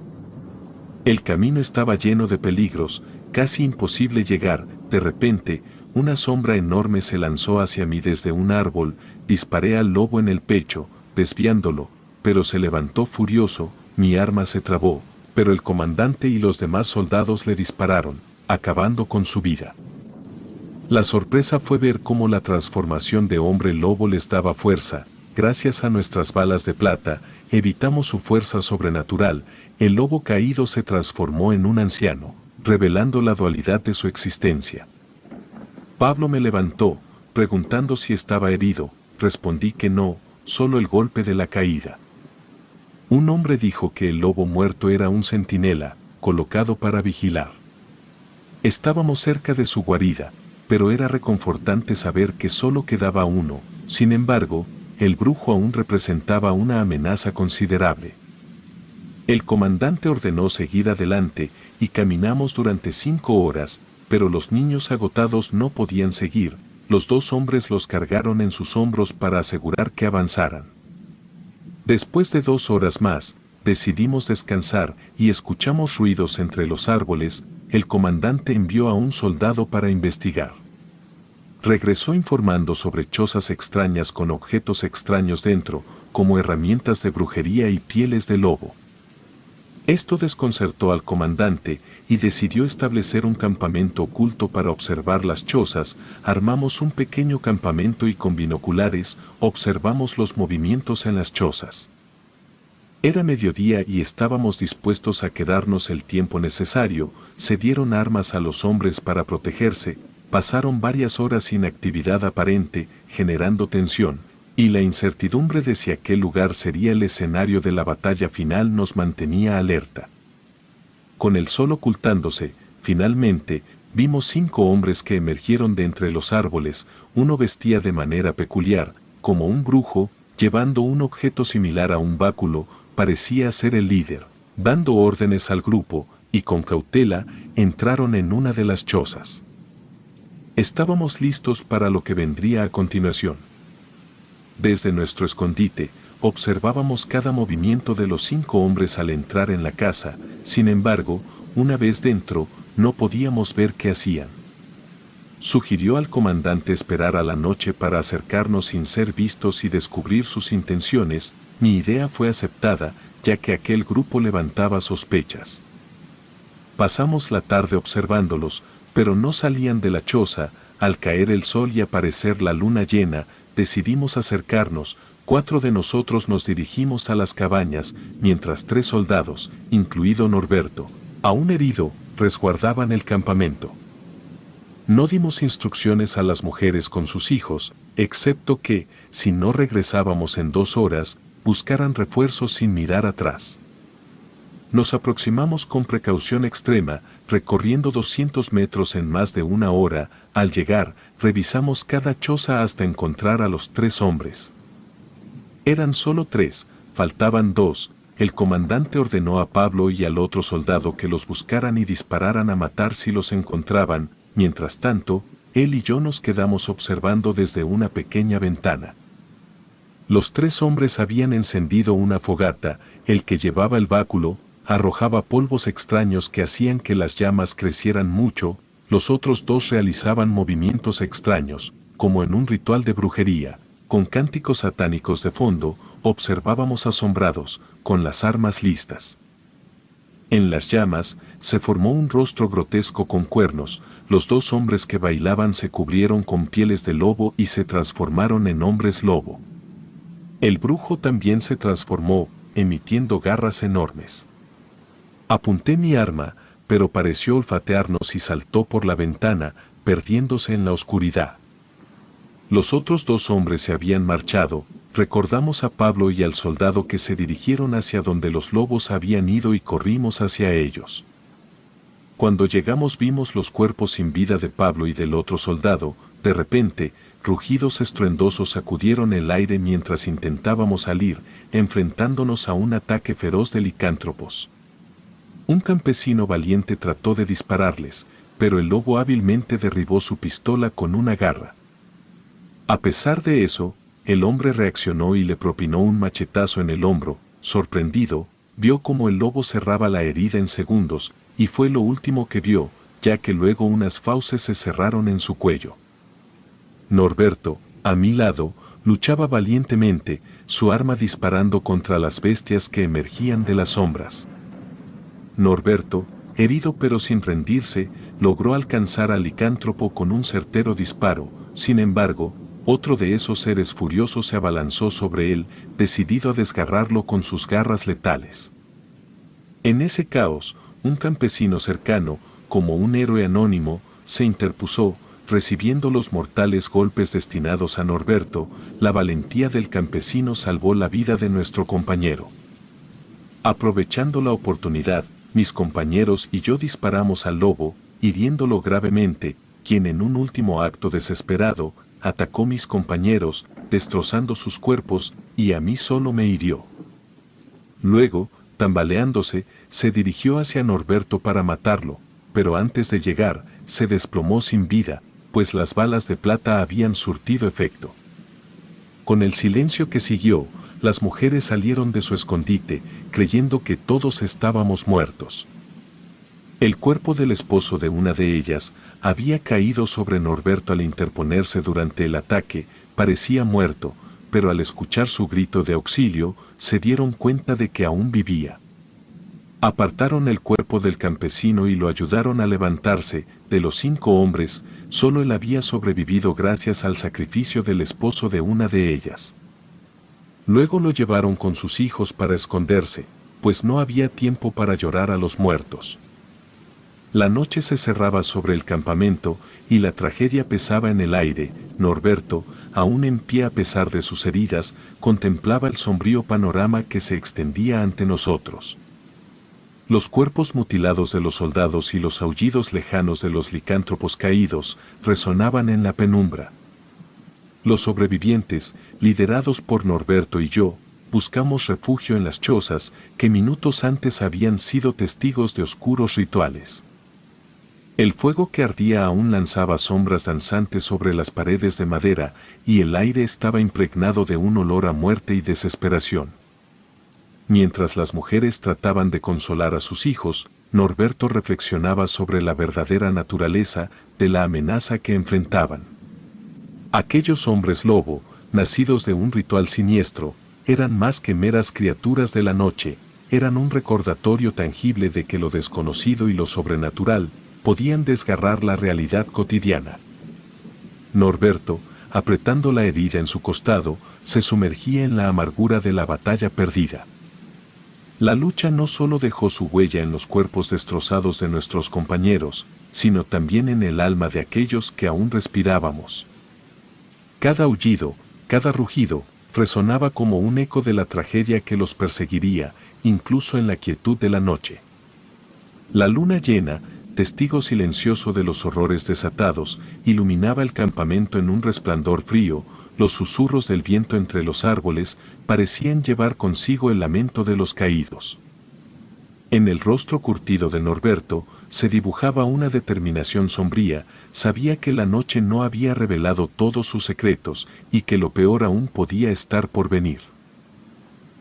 [SPEAKER 1] El camino estaba lleno de peligros, casi imposible llegar. De repente, una sombra enorme se lanzó hacia mí desde un árbol. Disparé al lobo en el pecho, desviándolo, pero se levantó furioso. Mi arma se trabó, pero el comandante y los demás soldados le dispararon, acabando con su vida. La sorpresa fue ver cómo la transformación de hombre lobo les daba fuerza. Gracias a nuestras balas de plata, evitamos su fuerza sobrenatural. El lobo caído se transformó en un anciano, revelando la dualidad de su existencia. Pablo me levantó, preguntando si estaba herido. Respondí que no, solo el golpe de la caída. Un hombre dijo que el lobo muerto era un centinela, colocado para vigilar. Estábamos cerca de su guarida, pero era reconfortante saber que solo quedaba uno. Sin embargo, el brujo aún representaba una amenaza considerable. El comandante ordenó seguir adelante, y caminamos durante 5 horas, pero los niños agotados no podían seguir. Los 2 hombres los cargaron en sus hombros para asegurar que avanzaran. Después de 2 horas más, decidimos descansar y escuchamos ruidos entre los árboles. El comandante envió a un soldado para investigar. Regresó informando sobre chozas extrañas con objetos extraños dentro, como herramientas de brujería y pieles de lobo. Esto desconcertó al comandante y decidió establecer un campamento oculto para observar las chozas. Armamos un pequeño campamento y con binoculares observamos los movimientos en las chozas. Era mediodía y estábamos dispuestos a quedarnos el tiempo necesario. Se dieron armas a los hombres para protegerse, pasaron varias horas sin actividad aparente, generando tensión, y la incertidumbre de si aquel lugar sería el escenario de la batalla final nos mantenía alerta. Con el sol ocultándose, finalmente, vimos 5 hombres que emergieron de entre los árboles. Uno vestía de manera peculiar, como un brujo, llevando un objeto similar a un báculo. Parecía ser el líder. Dando órdenes al grupo, y con cautela, entraron en una de las chozas. Estábamos listos para lo que vendría a continuación. Desde nuestro escondite, observábamos cada movimiento de los 5 hombres al entrar en la casa. Sin embargo, una vez dentro, no podíamos ver qué hacían. Sugirió al comandante esperar a la noche para acercarnos sin ser vistos y descubrir sus intenciones. Mi idea fue aceptada, ya que aquel grupo levantaba sospechas. Pasamos la tarde observándolos, pero no salían de la choza. Al caer el sol y aparecer la luna llena, decidimos acercarnos. 4 de nosotros nos dirigimos a las cabañas, mientras 3 soldados, incluido Norberto, aún herido, resguardaban el campamento. No dimos instrucciones a las mujeres con sus hijos, excepto que, si no regresábamos en 2 horas, buscaran refuerzos sin mirar atrás. Nos aproximamos con precaución extrema, recorriendo 200 metros en más de 1 hora. Al llegar, revisamos cada choza hasta encontrar a los 3 hombres. Eran solo 3, faltaban 2. El comandante ordenó a Pablo y al otro soldado que los buscaran y dispararan a matar si los encontraban. Mientras tanto, él y yo nos quedamos observando desde una pequeña ventana. Los 3 hombres habían encendido una fogata. El que llevaba el báculo arrojaba polvos extraños que hacían que las llamas crecieran mucho. Los otros 2 realizaban movimientos extraños, como en un ritual de brujería. Con cánticos satánicos de fondo, observábamos asombrados, con las armas listas. En las llamas, se formó un rostro grotesco con cuernos. Los 2 hombres que bailaban se cubrieron con pieles de lobo y se transformaron en hombres lobo. El brujo también se transformó, emitiendo garras enormes. Apunté mi arma, pero pareció olfatearnos y saltó por la ventana, perdiéndose en la oscuridad. Los otros 2 hombres se habían marchado. Recordamos a Pablo y al soldado que se dirigieron hacia donde los lobos habían ido y corrimos hacia ellos. Cuando llegamos vimos los cuerpos sin vida de Pablo y del otro soldado. De repente, rugidos estruendosos sacudieron el aire mientras intentábamos salir, enfrentándonos a un ataque feroz de licántropos. Un campesino valiente trató de dispararles, pero el lobo hábilmente derribó su pistola con una garra. A pesar de eso, el hombre reaccionó y le propinó un machetazo en el hombro. Sorprendido, vio cómo el lobo cerraba la herida en segundos, y fue lo último que vio, ya que luego unas fauces se cerraron en su cuello. Norberto, a mi lado, luchaba valientemente, su arma disparando contra las bestias que emergían de las sombras. Norberto, herido pero sin rendirse, logró alcanzar al licántropo con un certero disparo. Sin embargo, otro de esos seres furiosos se abalanzó sobre él, decidido a desgarrarlo con sus garras letales. En ese caos, un campesino cercano, como un héroe anónimo, se interpuso, recibiendo los mortales golpes destinados a Norberto. La valentía del campesino salvó la vida de nuestro compañero. Aprovechando la oportunidad, mis compañeros y yo disparamos al lobo, hiriéndolo gravemente, quien en un último acto desesperado, atacó a mis compañeros, destrozando sus cuerpos, y a mí solo me hirió. Luego, tambaleándose, se dirigió hacia Norberto para matarlo, pero antes de llegar, se desplomó sin vida, pues las balas de plata habían surtido efecto. Con el silencio que siguió, las mujeres salieron de su escondite, creyendo que todos estábamos muertos. El cuerpo del esposo de una de ellas había caído sobre Norberto al interponerse durante el ataque. Parecía muerto, pero al escuchar su grito de auxilio, se dieron cuenta de que aún vivía. Apartaron el cuerpo del campesino y lo ayudaron a levantarse. De los 5 hombres, solo él había sobrevivido gracias al sacrificio del esposo de una de ellas. Luego lo llevaron con sus hijos para esconderse, pues no había tiempo para llorar a los muertos. La noche se cerraba sobre el campamento y la tragedia pesaba en el aire. Norberto, aún en pie a pesar de sus heridas, contemplaba el sombrío panorama que se extendía ante nosotros. Los cuerpos mutilados de los soldados y los aullidos lejanos de los licántropos caídos resonaban en la penumbra. Los sobrevivientes, liderados por Norberto y yo, buscamos refugio en las chozas que minutos antes habían sido testigos de oscuros rituales. El fuego que ardía aún lanzaba sombras danzantes sobre las paredes de madera y el aire estaba impregnado de un olor a muerte y desesperación. Mientras las mujeres trataban de consolar a sus hijos, Norberto reflexionaba sobre la verdadera naturaleza de la amenaza que enfrentaban. Aquellos hombres lobo, nacidos de un ritual siniestro, eran más que meras criaturas de la noche, eran un recordatorio tangible de que lo desconocido y lo sobrenatural podían desgarrar la realidad cotidiana. Norberto, apretando la herida en su costado, se sumergía en la amargura de la batalla perdida. La lucha no solo dejó su huella en los cuerpos destrozados de nuestros compañeros, sino también en el alma de aquellos que aún respirábamos. Cada aullido, cada rugido, resonaba como un eco de la tragedia que los perseguiría, incluso en la quietud de la noche. La luna llena, testigo silencioso de los horrores desatados, iluminaba el campamento en un resplandor frío. Los susurros del viento entre los árboles parecían llevar consigo el lamento de los caídos. En el rostro curtido de Norberto se dibujaba una determinación sombría. Sabía que la noche no había revelado todos sus secretos y que lo peor aún podía estar por venir.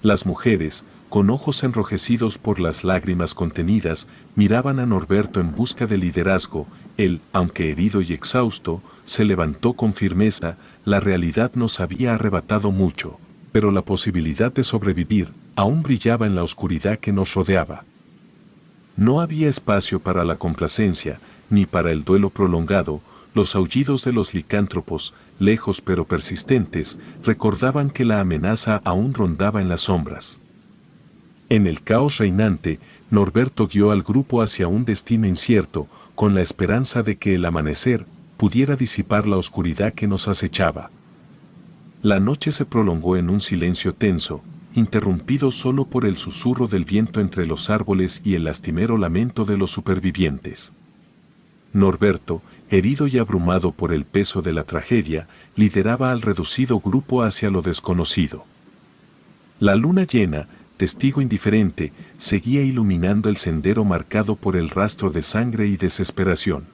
[SPEAKER 1] Las mujeres, con ojos enrojecidos por las lágrimas contenidas, miraban a Norberto en busca de liderazgo. Él, aunque herido y exhausto, se levantó con firmeza. La realidad nos había arrebatado mucho, pero la posibilidad de sobrevivir aún brillaba en la oscuridad que nos rodeaba. No había espacio para la complacencia, ni para el duelo prolongado. Los aullidos de los licántropos, lejos pero persistentes, recordaban que la amenaza aún rondaba en las sombras. En el caos reinante, Norberto guió al grupo hacia un destino incierto, con la esperanza de que el amanecer pudiera disipar la oscuridad que nos acechaba. La noche se prolongó en un silencio tenso, interrumpido solo por el susurro del viento entre los árboles y el lastimero lamento de los supervivientes. Norberto, herido y abrumado por el peso de la tragedia, lideraba al reducido grupo hacia lo desconocido. La luna llena, testigo indiferente, seguía iluminando el sendero marcado por el rastro de sangre y desesperación.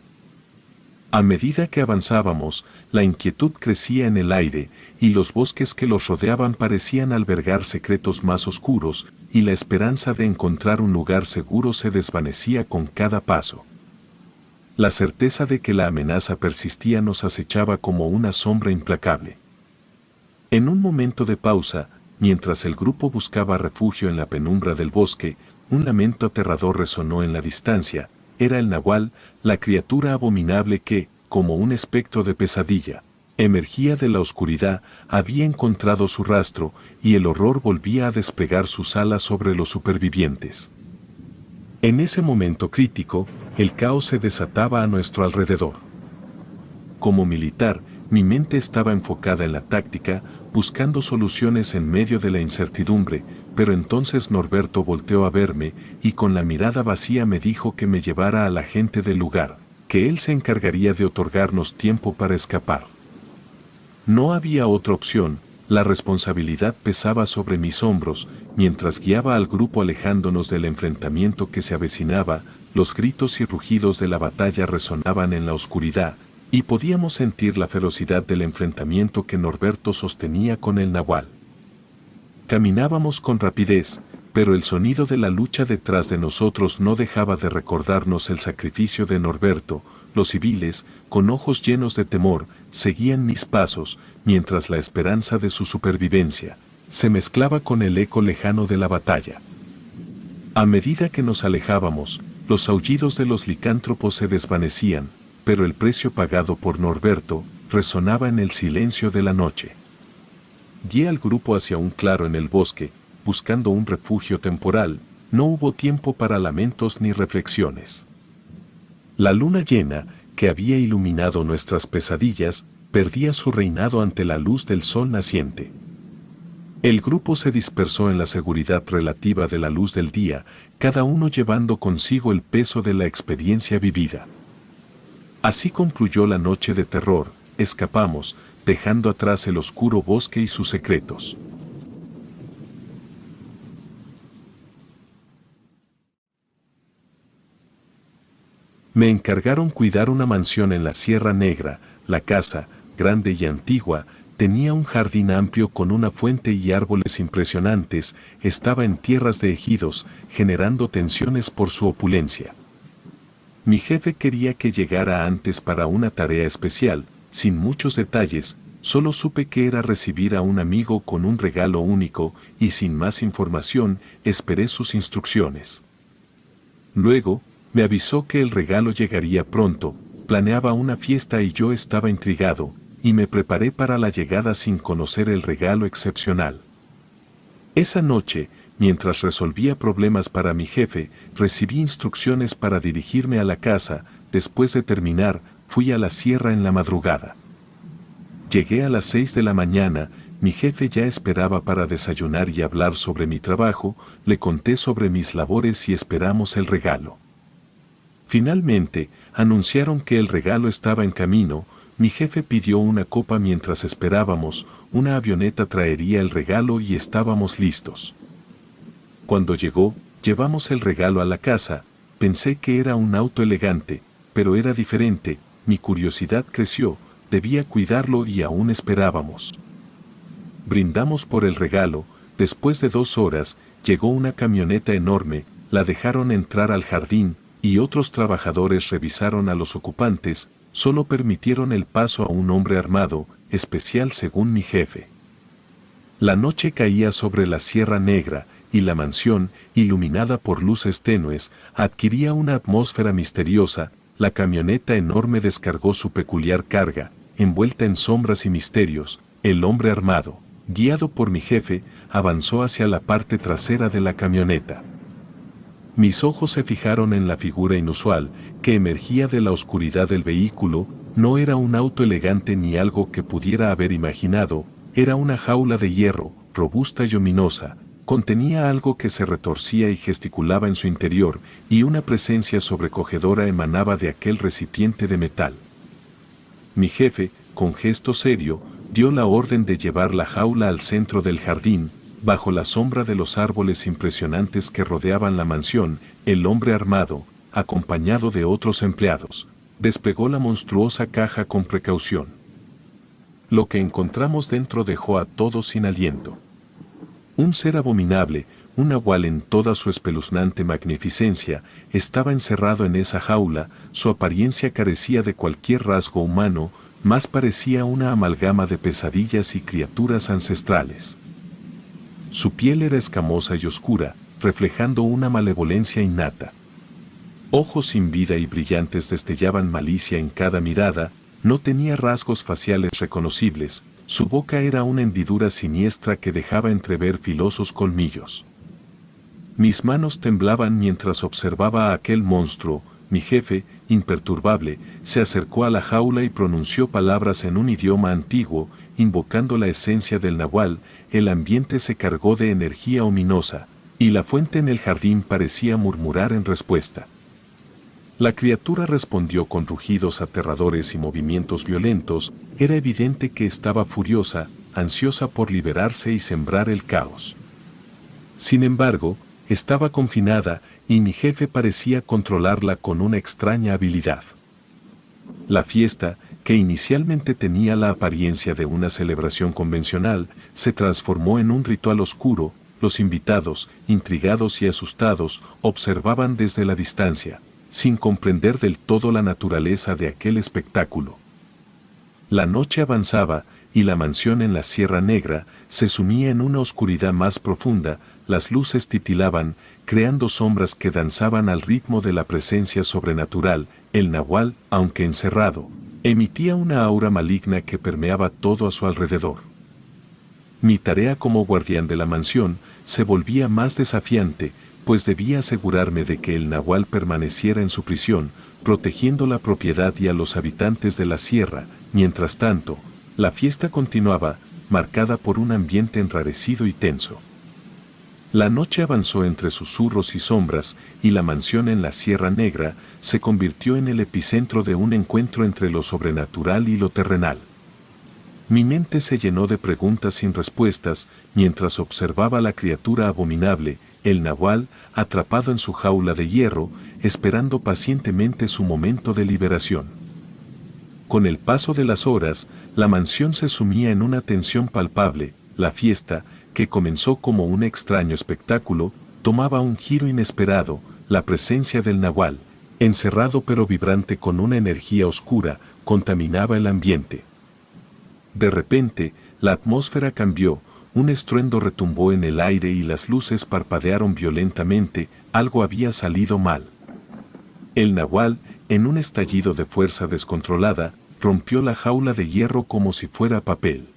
[SPEAKER 1] A medida que avanzábamos, la inquietud crecía en el aire, y los bosques que los rodeaban parecían albergar secretos más oscuros, y la esperanza de encontrar un lugar seguro se desvanecía con cada paso. La certeza de que la amenaza persistía nos acechaba como una sombra implacable. En un momento de pausa, mientras el grupo buscaba refugio en la penumbra del bosque, un lamento aterrador resonó en la distancia. Era el nahual, la criatura abominable que, como un espectro de pesadilla, emergía de la oscuridad. Había encontrado su rastro, y el horror volvía a desplegar sus alas sobre los supervivientes. En ese momento crítico, el caos se desataba a nuestro alrededor. Como militar, mi mente estaba enfocada en la táctica, buscando soluciones en medio de la incertidumbre, pero entonces Norberto volteó a verme y con la mirada vacía me dijo que me llevara a la gente del lugar, que él se encargaría de otorgarnos tiempo para escapar. No había otra opción, la responsabilidad pesaba sobre mis hombros. Mientras guiaba al grupo alejándonos del enfrentamiento que se avecinaba, los gritos y rugidos de la batalla resonaban en la oscuridad, y podíamos sentir la ferocidad del enfrentamiento que Norberto sostenía con el nahual. Caminábamos con rapidez, pero el sonido de la lucha detrás de nosotros no dejaba de recordarnos el sacrificio de Norberto. Los civiles, con ojos llenos de temor, seguían mis pasos, mientras la esperanza de su supervivencia se mezclaba con el eco lejano de la batalla. A medida que nos alejábamos, los aullidos de los licántropos se desvanecían, pero el precio pagado por Norberto resonaba en el silencio de la noche. Guié al grupo hacia un claro en el bosque, buscando un refugio temporal. No hubo tiempo para lamentos ni reflexiones. La luna llena, que había iluminado nuestras pesadillas, perdía su reinado ante la luz del sol naciente. El grupo se dispersó en la seguridad relativa de la luz del día, cada uno llevando consigo el peso de la experiencia vivida. Así concluyó la noche de terror. Escapamos, dejando atrás el oscuro bosque y sus secretos. Me encargaron cuidar una mansión en la Sierra Negra. La casa, grande y antigua, tenía un jardín amplio con una fuente y árboles impresionantes. Estaba en tierras de ejidos, generando tensiones por su opulencia. Mi jefe quería que llegara antes para una tarea especial. Sin muchos detalles, solo supe que era recibir a un amigo con un regalo único, y sin más información, esperé sus instrucciones. Luego, me avisó que el regalo llegaría pronto. Planeaba una fiesta y yo estaba intrigado, y me preparé para la llegada sin conocer el regalo excepcional. Esa noche, mientras resolvía problemas para mi jefe, recibí instrucciones para dirigirme a la casa. Después de terminar, fui a la sierra en la madrugada. Llegué a las 6 de la mañana, mi jefe ya esperaba para desayunar y hablar sobre mi trabajo. Le conté sobre mis labores y esperamos el regalo. Finalmente, anunciaron que el regalo estaba en camino. Mi jefe pidió una copa mientras esperábamos. Una avioneta traería el regalo y estábamos listos. Cuando llegó, llevamos el regalo a la casa. Pensé que era un auto elegante, pero era diferente. Mi curiosidad creció, debía cuidarlo y aún esperábamos. Brindamos por el regalo. Después de 2 horas, llegó una camioneta enorme. La dejaron entrar al jardín, y otros trabajadores revisaron a los ocupantes. Solo permitieron el paso a un hombre armado, especial según mi jefe. La noche caía sobre la Sierra Negra, y la mansión, iluminada por luces tenues, adquiría una atmósfera misteriosa. La camioneta enorme descargó su peculiar carga, envuelta en sombras y misterios. El hombre armado, guiado por mi jefe, avanzó hacia la parte trasera de la camioneta. Mis ojos se fijaron en la figura inusual, que emergía de la oscuridad del vehículo. No era un auto elegante ni algo que pudiera haber imaginado. Era una jaula de hierro, robusta y ominosa. Contenía algo que se retorcía y gesticulaba en su interior, y una presencia sobrecogedora emanaba de aquel recipiente de metal. Mi jefe, con gesto serio, dio la orden de llevar la jaula al centro del jardín. Bajo la sombra de los árboles impresionantes que rodeaban la mansión, el hombre armado, acompañado de otros empleados, desplegó la monstruosa caja con precaución. Lo que encontramos dentro dejó a todos sin aliento. Un ser abominable, un nahual en toda su espeluznante magnificencia, estaba encerrado en esa jaula. Su apariencia carecía de cualquier rasgo humano, más parecía una amalgama de pesadillas y criaturas ancestrales. Su piel era escamosa y oscura, reflejando una malevolencia innata. Ojos sin vida y brillantes destellaban malicia en cada mirada. No tenía rasgos faciales reconocibles. Su boca era una hendidura siniestra que dejaba entrever filosos colmillos. Mis manos temblaban mientras observaba a aquel monstruo. Mi jefe, imperturbable, se acercó a la jaula y pronunció palabras en un idioma antiguo, invocando la esencia del nahual. El ambiente se cargó de energía ominosa, y la fuente en el jardín parecía murmurar en respuesta. La criatura respondió con rugidos aterradores y movimientos violentos. Era evidente que estaba furiosa, ansiosa por liberarse y sembrar el caos. Sin embargo, estaba confinada, y mi jefe parecía controlarla con una extraña habilidad. La fiesta, que inicialmente tenía la apariencia de una celebración convencional, se transformó en un ritual oscuro. Los invitados, intrigados y asustados, observaban desde la distancia, sin comprender del todo la naturaleza de aquel espectáculo. La noche avanzaba, y la mansión en la Sierra Negra se sumía en una oscuridad más profunda. las luces titilaban, creando sombras que danzaban al ritmo de la presencia sobrenatural. El nahual, aunque encerrado, emitía una aura maligna que permeaba todo a su alrededor. Mi tarea como guardián de la mansión se volvía más desafiante, pues debía asegurarme de que el nahual permaneciera en su prisión, protegiendo la propiedad y a los habitantes de la sierra. Mientras tanto, la fiesta continuaba, marcada por un ambiente enrarecido y tenso. La noche avanzó entre susurros y sombras, y la mansión en la Sierra Negra se convirtió en el epicentro de un encuentro entre lo sobrenatural y lo terrenal. Mi mente se llenó de preguntas sin respuestas mientras observaba la criatura abominable, el nahual, atrapado en su jaula de hierro, esperando pacientemente su momento de liberación. Con el paso de las horas, la mansión se sumía en una tensión palpable. La fiesta, que comenzó como un extraño espectáculo, tomaba un giro inesperado. La presencia del nahual, encerrado pero vibrante con una energía oscura, contaminaba el ambiente. De repente, la atmósfera cambió, un estruendo retumbó en el aire y las luces parpadearon violentamente. Algo había salido mal. El nahual, en un estallido de fuerza descontrolada, rompió la jaula de hierro como si fuera papel.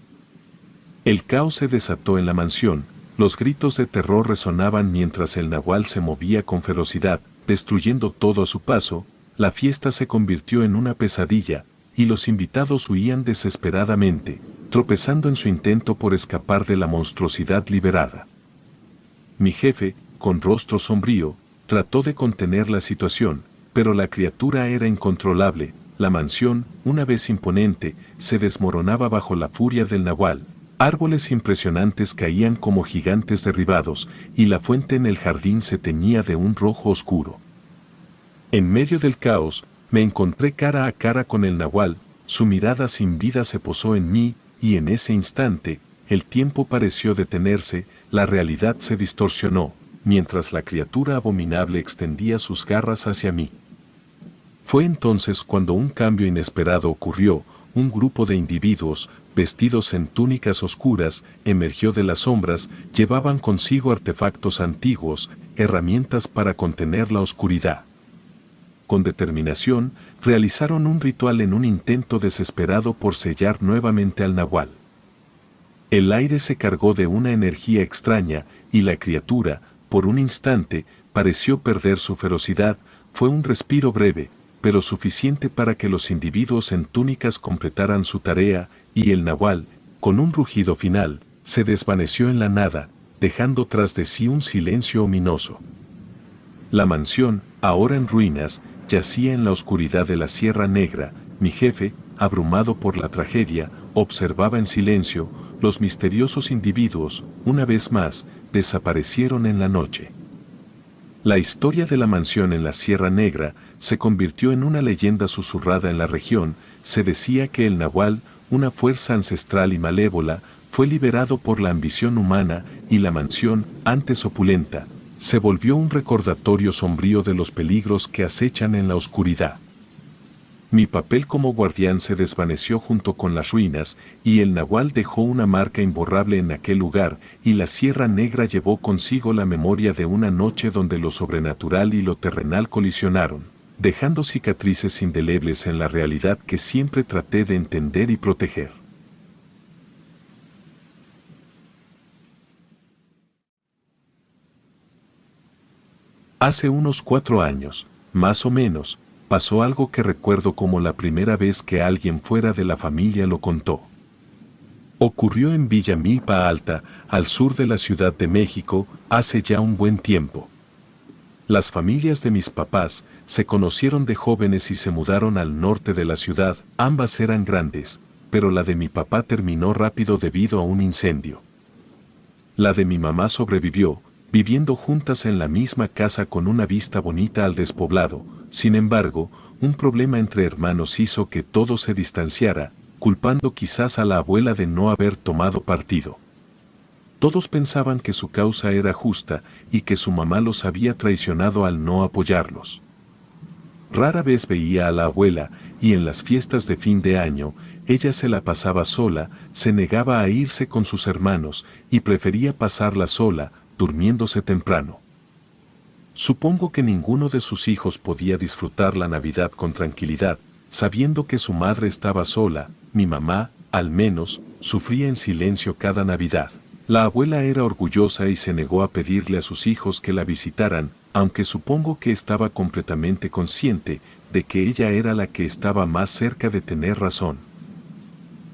[SPEAKER 1] El caos se desató en la mansión, los gritos de terror resonaban mientras el nahual se movía con ferocidad, destruyendo todo a su paso. La fiesta se convirtió en una pesadilla, y los invitados huían desesperadamente, tropezando en su intento por escapar de la monstruosidad liberada. Mi jefe, con rostro sombrío, trató de contener la situación, pero la criatura era incontrolable. La mansión, una vez imponente, se desmoronaba bajo la furia del nahual. Árboles impresionantes caían como gigantes derribados, y la fuente en el jardín se teñía de un rojo oscuro. En medio del caos, me encontré cara a cara con el nahual. Su mirada sin vida se posó en mí, y en ese instante, el tiempo pareció detenerse, la realidad se distorsionó, mientras la criatura abominable extendía sus garras hacia mí. Fue entonces cuando un cambio inesperado ocurrió. Un grupo de individuos, vestidos en túnicas oscuras, emergió de las sombras. Llevaban consigo artefactos antiguos, herramientas para contener la oscuridad. Con determinación, realizaron un ritual en un intento desesperado por sellar nuevamente al nahual. El aire se cargó de una energía extraña, y la criatura, por un instante, pareció perder su ferocidad. Fue un respiro breve, pero suficiente para que los individuos en túnicas completaran su tarea, y el nahual, con un rugido final, se desvaneció en la nada, dejando tras de sí un silencio ominoso. La mansión, ahora en ruinas, yacía en la oscuridad de la Sierra Negra. Mi jefe, abrumado por la tragedia, observaba en silencio. Los misteriosos individuos, una vez más, desaparecieron en la noche. La historia de la mansión en la Sierra Negra se convirtió en una leyenda susurrada en la región. Se decía que el nahual, una fuerza ancestral y malévola, fue liberado por la ambición humana, y la mansión, antes opulenta, se volvió un recordatorio sombrío de los peligros que acechan en la oscuridad. Mi papel como guardián se desvaneció junto con las ruinas, y el nahual dejó una marca imborrable en aquel lugar, y la Sierra Negra llevó consigo la memoria de una noche donde lo sobrenatural y lo terrenal colisionaron, dejando cicatrices indelebles en la realidad que siempre traté de entender y proteger. Hace unos 4 años, más o menos, pasó algo que recuerdo como la primera vez que alguien fuera de la familia lo contó. Ocurrió en Villa Milpa Alta, al sur de la Ciudad de México, hace ya un buen tiempo. Las familias de mis papás se conocieron de jóvenes y se mudaron al norte de la ciudad. Ambas eran grandes, pero la de mi papá terminó rápido debido a un incendio. La de mi mamá sobrevivió, viviendo juntas en la misma casa con una vista bonita al despoblado. Sin embargo, un problema entre hermanos hizo que todo se distanciara, culpando quizás a la abuela de no haber tomado partido. Todos pensaban que su causa era justa y que su mamá los había traicionado al no apoyarlos. Rara vez veía a la abuela, y en las fiestas de fin de año, ella se la pasaba sola, se negaba a irse con sus hermanos, y prefería pasarla sola. durmiéndose temprano. Supongo que ninguno de sus hijos podía disfrutar la Navidad con tranquilidad, sabiendo que su madre estaba sola. Mi mamá, al menos, sufría en silencio cada Navidad. La abuela era orgullosa y se negó a pedirle a sus hijos que la visitaran, aunque supongo que estaba completamente consciente de que ella era la que estaba más cerca de tener razón.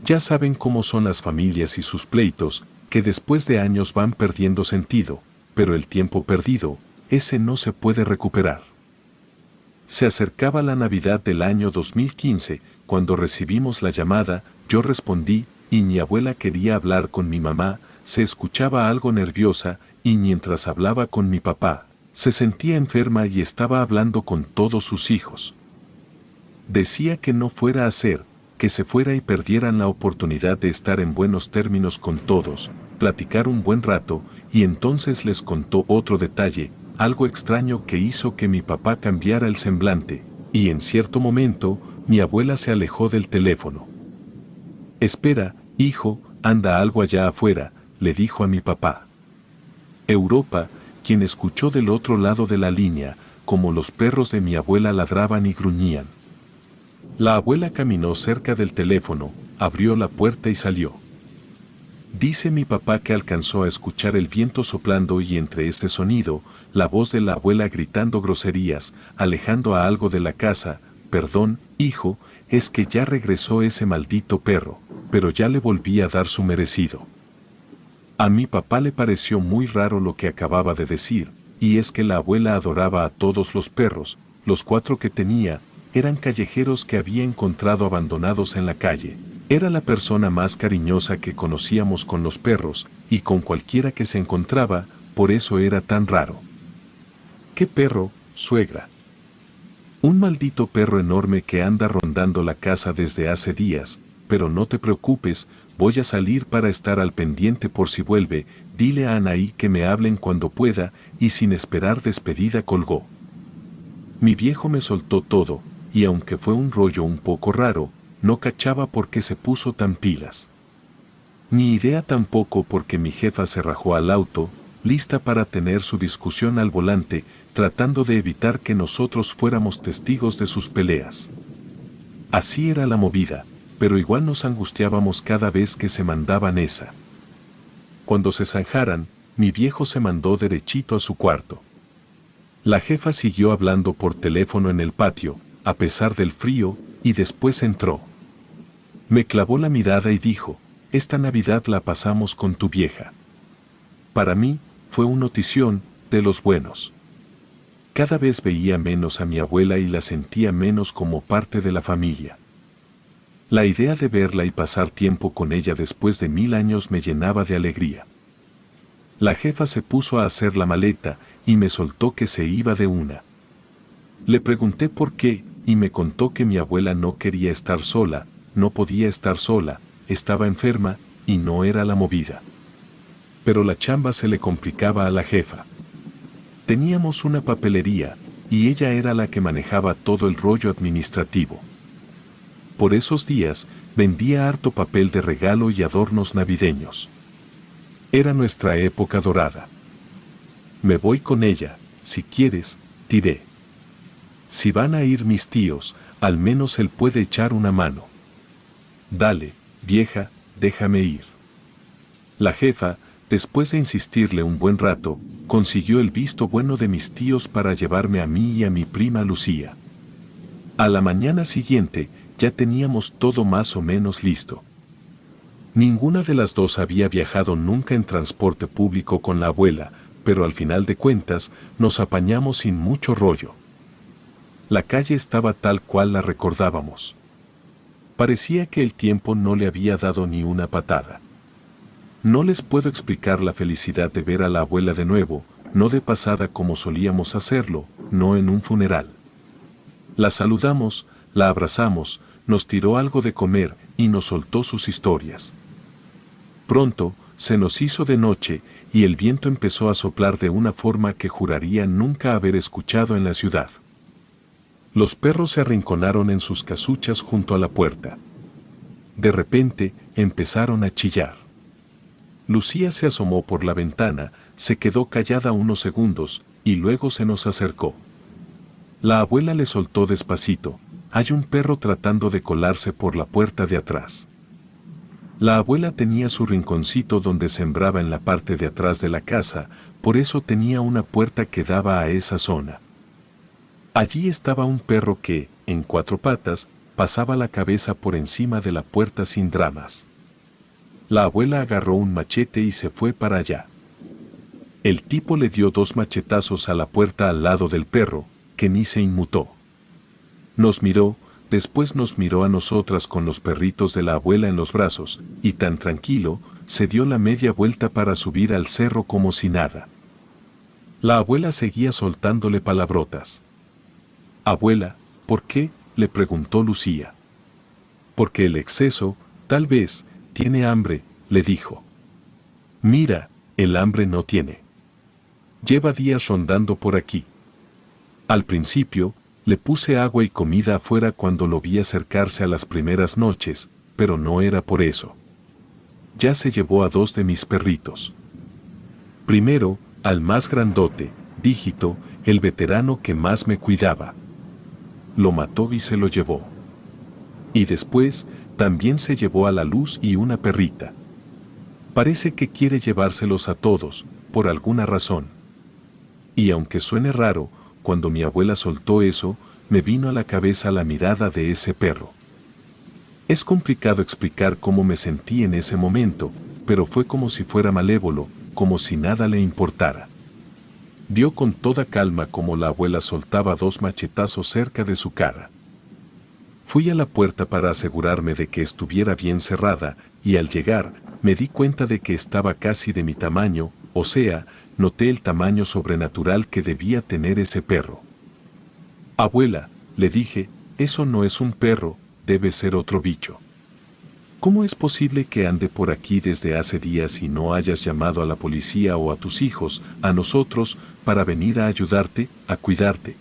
[SPEAKER 1] Ya saben cómo son las familias y sus pleitos, que después de años van perdiendo sentido, pero el tiempo perdido, ese no se puede recuperar. Se acercaba la Navidad del año 2015, cuando recibimos la llamada, yo respondí, y mi abuela quería hablar con mi mamá, se escuchaba algo nerviosa, y mientras hablaba con mi papá, se sentía enferma y estaba hablando con todos sus hijos. Decía que no fuera a hacer, que se fuera y perdieran la oportunidad de estar en buenos términos con todos, platicar un buen rato, y entonces les contó otro detalle, algo extraño que hizo que mi papá cambiara el semblante, y en cierto momento, mi abuela se alejó del teléfono. Espera, hijo, anda algo allá afuera, le dijo a mi papá. Europa, quien escuchó del otro lado de la línea, como los perros de mi abuela ladraban y gruñían. La abuela caminó cerca del teléfono, abrió la puerta y salió. Dice mi papá que alcanzó a escuchar el viento soplando y entre ese sonido, la voz de la abuela gritando groserías, alejando a algo de la casa. Perdón, hijo, es que ya regresó ese maldito perro, pero ya le volví a dar su merecido. A mi papá le pareció muy raro lo que acababa de decir, y es que la abuela adoraba a todos los perros, los 4 que tenía, eran callejeros que había encontrado abandonados en la calle. Era la persona más cariñosa que conocíamos con los perros, y con cualquiera que se encontraba, por eso era tan raro. ¿Qué perro, suegra? Un maldito perro enorme que anda rondando la casa desde hace días, pero no te preocupes, voy a salir para estar al pendiente por si vuelve, dile a Anaí que me hablen cuando pueda, y sin esperar despedida colgó. Mi viejo me soltó todo, y aunque fue un rollo un poco raro, no cachaba por qué se puso tan pilas. Ni idea tampoco porque mi jefa se rajó al auto, lista para tener su discusión al volante, tratando de evitar que nosotros fuéramos testigos de sus peleas. Así era la movida, pero igual nos angustiábamos cada vez que se mandaban esa. Cuando se zanjaran, mi viejo se mandó derechito a su cuarto. La jefa siguió hablando por teléfono en el patio, a pesar del frío, y después entró. Me clavó la mirada y dijo, esta Navidad la pasamos con tu vieja. Para mí, fue una notición, de los buenos. Cada vez veía menos a mi abuela y la sentía menos como parte de la familia. La idea de verla y pasar tiempo con ella después de 1000 años me llenaba de alegría. La jefa se puso a hacer la maleta y me soltó que se iba de una. Le pregunté por qué y me contó que mi abuela no quería estar sola, no podía estar sola, estaba enferma y no era la movida. Pero la chamba se le complicaba a la jefa. Teníamos una papelería y ella era la que manejaba todo el rollo administrativo. Por esos días vendía harto papel de regalo y adornos navideños. Era nuestra época dorada. Me voy con ella, si quieres, diré. Si van a ir mis tíos, al menos él puede echar una mano. Dale, vieja, déjame ir. La jefa, después de insistirle un buen rato, consiguió el visto bueno de mis tíos para llevarme a mí y a mi prima Lucía. A la mañana siguiente, ya teníamos todo más o menos listo. Ninguna de las dos había viajado nunca en transporte público con la abuela, pero al final de cuentas, nos apañamos sin mucho rollo. La calle estaba tal cual la recordábamos. Parecía que el tiempo no le había dado ni una patada. No les puedo explicar la felicidad de ver a la abuela de nuevo, no de pasada como solíamos hacerlo, no en un funeral. La saludamos, la abrazamos, nos tiró algo de comer y nos soltó sus historias. Pronto, se nos hizo de noche y el viento empezó a soplar de una forma que juraría nunca haber escuchado en la ciudad. Los perros se arrinconaron en sus casuchas junto a la puerta. De repente, empezaron a chillar. Lucía se asomó por la ventana, Se quedó callada unos segundos, y luego se nos acercó. La abuela le soltó despacito: hay un perro tratando de colarse por la puerta de atrás. La abuela tenía su rinconcito donde sembraba en la parte de atrás de la casa, por eso tenía una puerta que daba a esa zona. Allí estaba un perro que, en 4 patas, pasaba la cabeza por encima de la puerta sin dramas. La abuela agarró un machete y se fue para allá. El tipo le dio 2 machetazos a la puerta al lado del perro, que ni se inmutó. Nos miró, después nos miró a nosotras con los perritos de la abuela en los brazos, y tan tranquilo, se dio la media vuelta para subir al cerro como si nada. La abuela seguía soltándole palabrotas. «Abuela, ¿por qué?», le preguntó Lucía. «Porque el exceso, tal vez, tiene hambre», le dijo. «Mira, el hambre no tiene. Lleva días rondando por aquí. Al principio, le puse agua y comida afuera cuando lo vi acercarse a las primeras noches, pero no era por eso. Ya se llevó a 2 de mis perritos. Primero, al más grandote, Dígito, el veterano que más me cuidaba. Lo mató y se lo llevó. Y después, también se llevó a la Luz y una perrita. Parece que quiere llevárselos a todos, por alguna razón. Y aunque suene raro, cuando mi abuela soltó eso, me vino a la cabeza la mirada de ese perro. Es complicado explicar cómo me sentí en ese momento, pero fue como si fuera malévolo, como si nada le importara. Vio con toda calma como la abuela soltaba 2 machetazos cerca de su cara. Fui a la puerta para asegurarme de que estuviera bien cerrada, y al llegar, me di cuenta de que estaba casi de mi tamaño, o sea, noté el tamaño sobrenatural que debía tener ese perro. «Abuela», le dije, «eso no es un perro, debe ser otro bicho. ¿Cómo es posible que ande por aquí desde hace días y no hayas llamado a la policía o a tus hijos, a nosotros, para venir a ayudarte, a cuidarte?»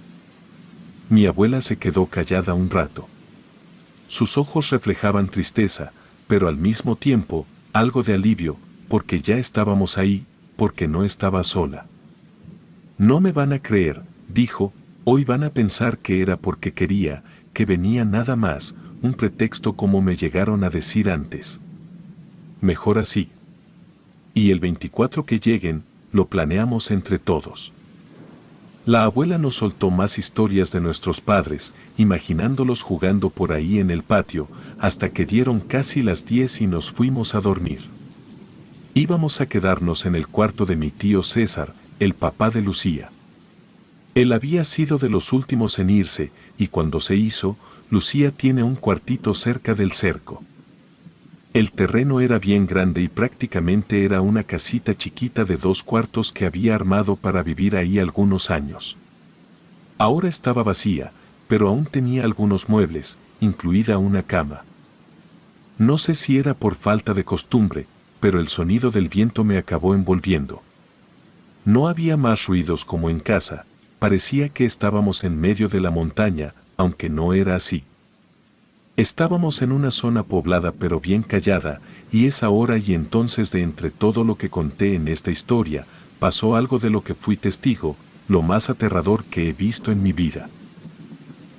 [SPEAKER 1] Mi abuela se quedó callada un rato. Sus ojos reflejaban tristeza, pero al mismo tiempo, algo de alivio, porque ya estábamos ahí, porque no estaba sola. «No me van a creer», dijo, «hoy van a pensar que era porque quería, que venía nada más, un pretexto como me llegaron a decir antes. Mejor así. Y el 24 que lleguen, lo planeamos entre todos». La abuela nos soltó más historias de nuestros padres, imaginándolos jugando por ahí en el patio, hasta que dieron casi las 10 y nos fuimos a dormir. Íbamos a quedarnos en el cuarto de mi tío César, el papá de Lucía. Él había sido de los últimos en irse, y cuando se hizo, Lucía tiene un cuartito cerca del cerco. El terreno era bien grande y prácticamente era una casita chiquita de 2 cuartos que había armado para vivir ahí algunos años. Ahora estaba vacía, pero aún tenía algunos muebles, incluida una cama. No sé si era por falta de costumbre, pero el sonido del viento me acabó envolviendo. No había más ruidos como en casa, parecía que estábamos en medio de la montaña, aunque no era así. Estábamos en una zona poblada pero bien callada, y es ahora y entonces de entre todo lo que conté en esta historia, pasó algo de lo que fui testigo, lo más aterrador que he visto en mi vida.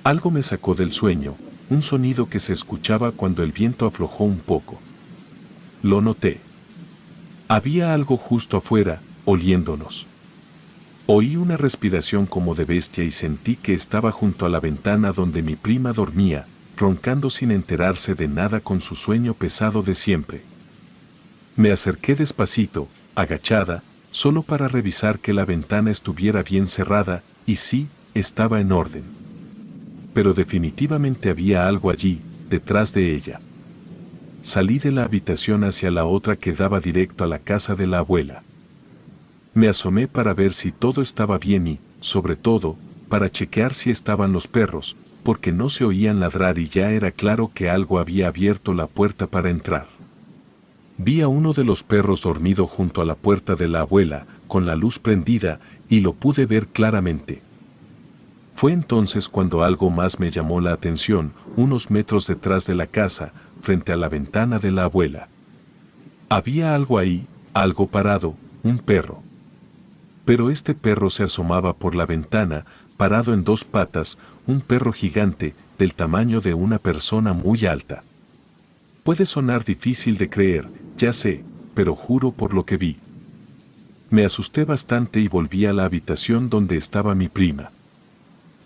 [SPEAKER 1] Algo me sacó del sueño, un sonido que se escuchaba cuando el viento aflojó un poco. Lo noté. Había algo justo afuera, oliéndonos. Oí una respiración como de bestia y sentí que estaba junto a la ventana donde mi prima dormía, roncando sin enterarse de nada con su sueño pesado de siempre. Me acerqué despacito, agachada, solo para revisar que la ventana estuviera bien cerrada, y sí, estaba en orden. Pero definitivamente había algo allí, detrás de ella. Salí de la habitación hacia la otra que daba directo a la casa de la abuela. Me asomé para ver si todo estaba bien y, sobre todo, para chequear si estaban los perros, porque no se oían ladrar y ya era claro que algo había abierto la puerta para entrar. Vi a uno de los perros dormido junto a la puerta de la abuela, con la luz prendida, y lo pude ver claramente. Fue entonces cuando algo más me llamó la atención, unos metros detrás de la casa, frente a la ventana de la abuela. Había algo ahí, algo parado, un perro. Pero este perro se asomaba por la ventana, parado en dos patas, un perro gigante, del tamaño de una persona muy alta. Puede sonar difícil de creer, ya sé, pero juro por lo que vi. Me asusté bastante y volví a la habitación donde estaba mi prima.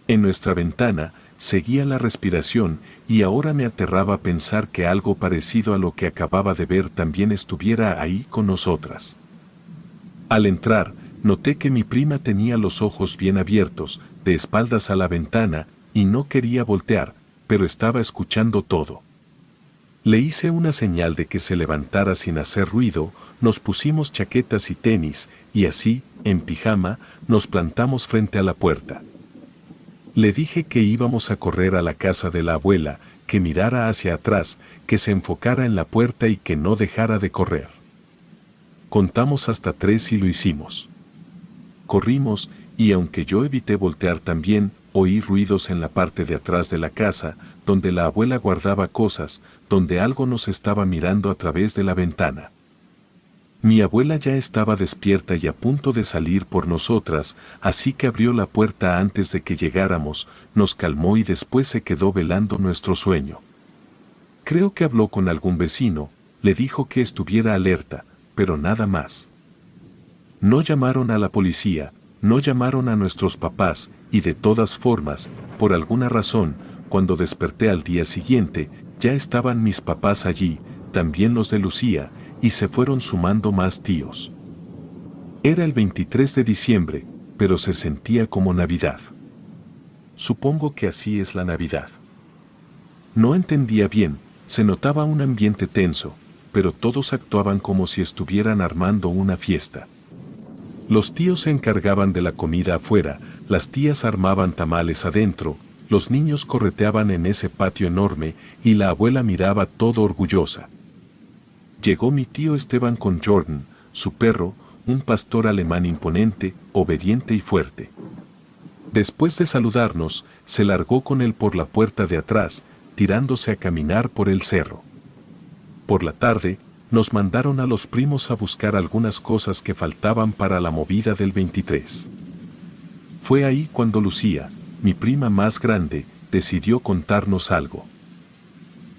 [SPEAKER 1] En nuestra ventana, seguía la respiración y ahora me aterraba pensar que algo parecido a lo que acababa de ver también estuviera ahí con nosotras. Al entrar, noté que mi prima tenía los ojos bien abiertos, de espaldas a la ventana, y no quería voltear, pero estaba escuchando todo. Le hice una señal de que se levantara sin hacer ruido, nos pusimos chaquetas y tenis, y así, en pijama, nos plantamos frente a la puerta. Le dije que íbamos a correr a la casa de la abuela, que mirara hacia atrás, que se enfocara en la puerta y que no dejara de correr. Contamos hasta 3 y lo hicimos. Corrimos, y aunque yo evité voltear también, oí ruidos en la parte de atrás de la casa, donde la abuela guardaba cosas, donde algo nos estaba mirando a través de la ventana. Mi abuela ya estaba despierta y a punto de salir por nosotras, así que abrió la puerta antes de que llegáramos, nos calmó y después se quedó velando nuestro sueño. Creo que habló con algún vecino, le dijo que estuviera alerta, pero nada más. No llamaron a la policía, no llamaron a nuestros papás, y de todas formas, por alguna razón, cuando desperté al día siguiente, ya estaban mis papás allí, también los de Lucía, y se fueron sumando más tíos. Era el 23 de diciembre, pero se sentía como Navidad. Supongo que así es la Navidad. No entendía bien, se notaba un ambiente tenso, pero todos actuaban como si estuvieran armando una fiesta. Los tíos se encargaban de la comida afuera, las tías armaban tamales adentro, los niños correteaban en ese patio enorme y la abuela miraba todo orgullosa. Llegó mi tío Esteban con Jordan, su perro, un pastor alemán imponente, obediente y fuerte. Después de saludarnos, se largó con él por la puerta de atrás, tirándose a caminar por el cerro. Por la tarde, nos mandaron a los primos a buscar algunas cosas que faltaban para la movida del 23. Fue ahí cuando Lucía, mi prima más grande, decidió contarnos algo.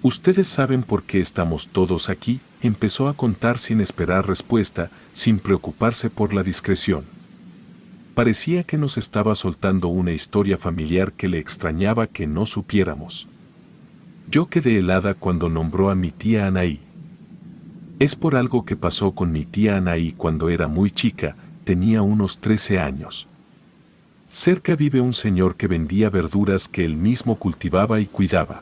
[SPEAKER 1] «Ustedes saben por qué estamos todos aquí», empezó a contar sin esperar respuesta, sin preocuparse por la discreción. Parecía que nos estaba soltando una historia familiar que le extrañaba que no supiéramos. Yo quedé helada cuando nombró a mi tía Anaí. Es por algo que pasó con mi tía Anaí cuando era muy chica, tenía unos 13 años. Cerca vive un señor que vendía verduras que él mismo cultivaba y cuidaba.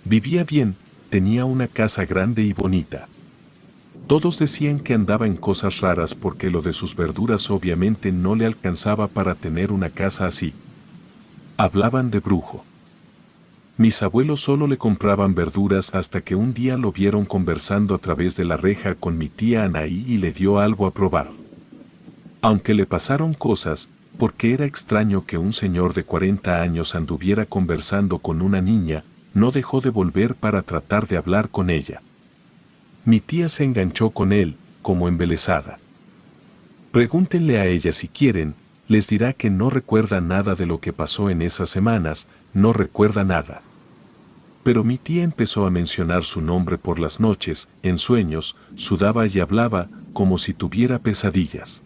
[SPEAKER 1] Vivía bien, tenía una casa grande y bonita. Todos decían que andaba en cosas raras porque lo de sus verduras obviamente no le alcanzaba para tener una casa así. Hablaban de brujo. Mis abuelos solo le compraban verduras hasta que un día lo vieron conversando a través de la reja con mi tía Anaí y le dio algo a probar. Aunque le pasaron cosas, porque era extraño que un señor de 40 años anduviera conversando con una niña, no dejó de volver para tratar de hablar con ella. Mi tía se enganchó con él, como embelesada. Pregúntenle a ella si quieren, les dirá que no recuerda nada de lo que pasó en esas semanas, no recuerda nada. Pero mi tía empezó a mencionar su nombre por las noches, en sueños, sudaba y hablaba, como si tuviera pesadillas.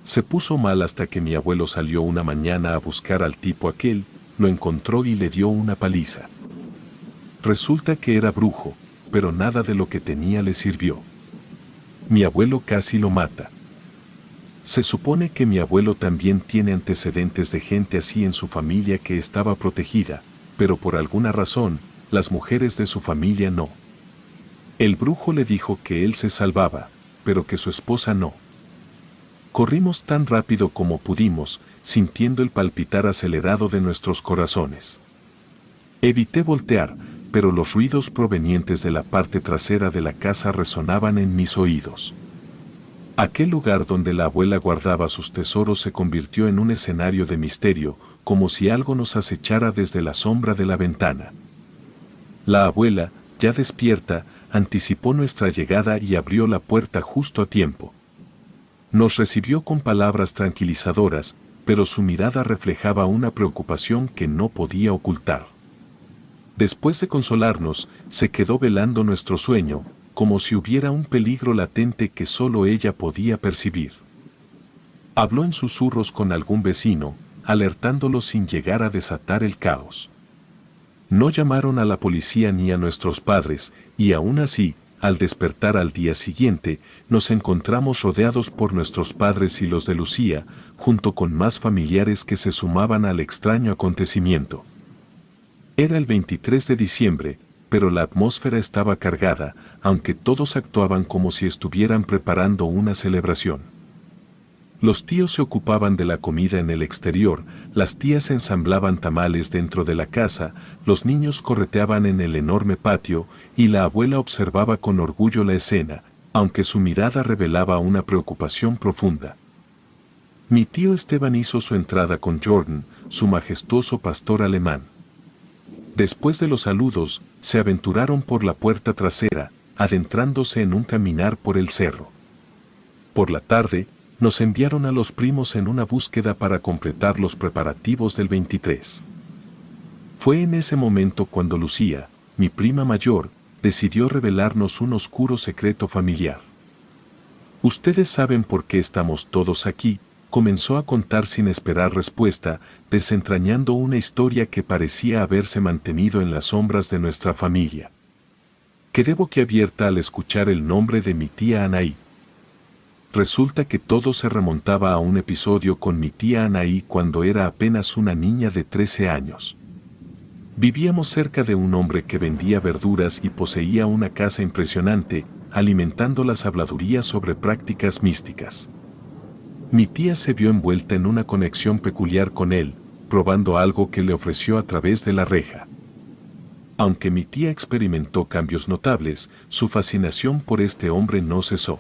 [SPEAKER 1] Se puso mal hasta que mi abuelo salió una mañana a buscar al tipo aquel, lo encontró y le dio una paliza. Resulta que era brujo, pero nada de lo que tenía le sirvió. Mi abuelo casi lo mata. Se supone que mi abuelo también tiene antecedentes de gente así en su familia que estaba protegida, pero por alguna razón, las mujeres de su familia no. El brujo le dijo que él se salvaba, pero que su esposa no. Corrimos tan rápido como pudimos, sintiendo el palpitar acelerado de nuestros corazones. Evité voltear, pero los ruidos provenientes de la parte trasera de la casa resonaban en mis oídos. Aquel lugar donde la abuela guardaba sus tesoros se convirtió en un escenario de misterio, como si algo nos acechara desde la sombra de la ventana. La abuela, ya despierta, anticipó nuestra llegada y abrió la puerta justo a tiempo. Nos recibió con palabras tranquilizadoras, pero su mirada reflejaba una preocupación que no podía ocultar. Después de consolarnos, se quedó velando nuestro sueño, como si hubiera un peligro latente que solo ella podía percibir. Habló en susurros con algún vecino, alertándolo sin llegar a desatar el caos. No llamaron a la policía ni a nuestros padres, y aún así, al despertar al día siguiente, nos encontramos rodeados por nuestros padres y los de Lucía, junto con más familiares que se sumaban al extraño acontecimiento. Era el 23 de diciembre, pero la atmósfera estaba cargada, aunque todos actuaban como si estuvieran preparando una celebración. Los tíos se ocupaban de la comida en el exterior, las tías ensamblaban tamales dentro de la casa, los niños correteaban en el enorme patio y la abuela observaba con orgullo la escena, aunque su mirada revelaba una preocupación profunda. Mi tío Esteban hizo su entrada con Jordan, su majestuoso pastor alemán. Después de los saludos, se aventuraron por la puerta trasera, adentrándose en un caminar por el cerro. Por la tarde, nos enviaron a los primos en una búsqueda para completar los preparativos del 23. Fue en ese momento cuando Lucía, mi prima mayor, decidió revelarnos un oscuro secreto familiar. Ustedes saben por qué estamos todos aquí, comenzó a contar sin esperar respuesta, desentrañando una historia que parecía haberse mantenido en las sombras de nuestra familia. Quedé boquiabierta al escuchar el nombre de mi tía Anaí. Resulta que todo se remontaba a un episodio con mi tía Anaí cuando era apenas una niña de 13 años. Vivíamos cerca de un hombre que vendía verduras y poseía una casa impresionante, alimentando las habladurías sobre prácticas místicas. Mi tía se vio envuelta en una conexión peculiar con él, probando algo que le ofreció a través de la reja. Aunque mi tía experimentó cambios notables, su fascinación por este hombre no cesó.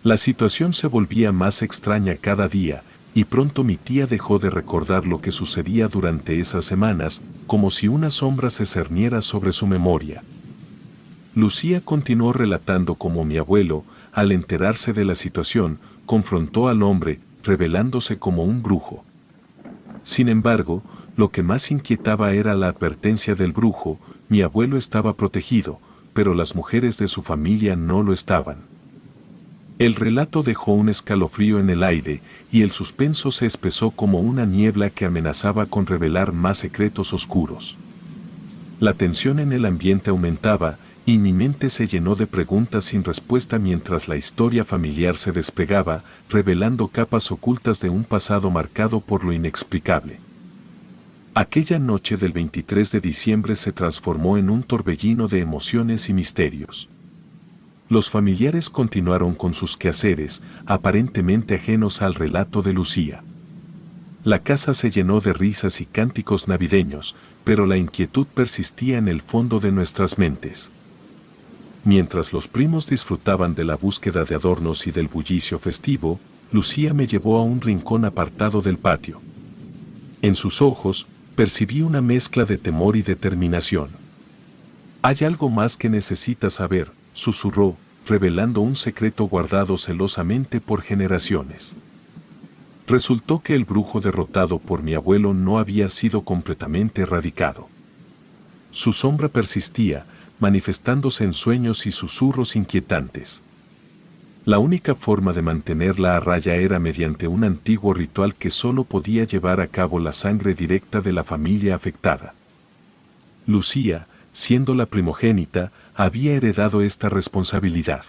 [SPEAKER 1] La situación se volvía más extraña cada día, y pronto mi tía dejó de recordar lo que sucedía durante esas semanas, como si una sombra se cerniera sobre su memoria. Lucía continuó relatando cómo mi abuelo, al enterarse de la situación, confrontó al hombre, revelándose como un brujo. Sin embargo, lo que más inquietaba era la advertencia del brujo: mi abuelo estaba protegido, pero las mujeres de su familia no lo estaban. El relato dejó un escalofrío en el aire, y el suspenso se espesó como una niebla que amenazaba con revelar más secretos oscuros. La tensión en el ambiente aumentaba, y mi mente se llenó de preguntas sin respuesta mientras la historia familiar se desplegaba, revelando capas ocultas de un pasado marcado por lo inexplicable. Aquella noche del 23 de diciembre se transformó en un torbellino de emociones y misterios. Los familiares continuaron con sus quehaceres, aparentemente ajenos al relato de Lucía. La casa se llenó de risas y cánticos navideños, pero la inquietud persistía en el fondo de nuestras mentes. Mientras los primos disfrutaban de la búsqueda de adornos y del bullicio festivo, Lucía me llevó a un rincón apartado del patio. En sus ojos, percibí una mezcla de temor y determinación. «Hay algo más que necesitas saber», susurró, revelando un secreto guardado celosamente por generaciones. Resultó que el brujo derrotado por mi abuelo no había sido completamente erradicado. Su sombra persistía, manifestándose en sueños y susurros inquietantes. La única forma de mantenerla a raya era mediante un antiguo ritual que solo podía llevar a cabo la sangre directa de la familia afectada. Lucía, siendo la primogénita, había heredado esta responsabilidad.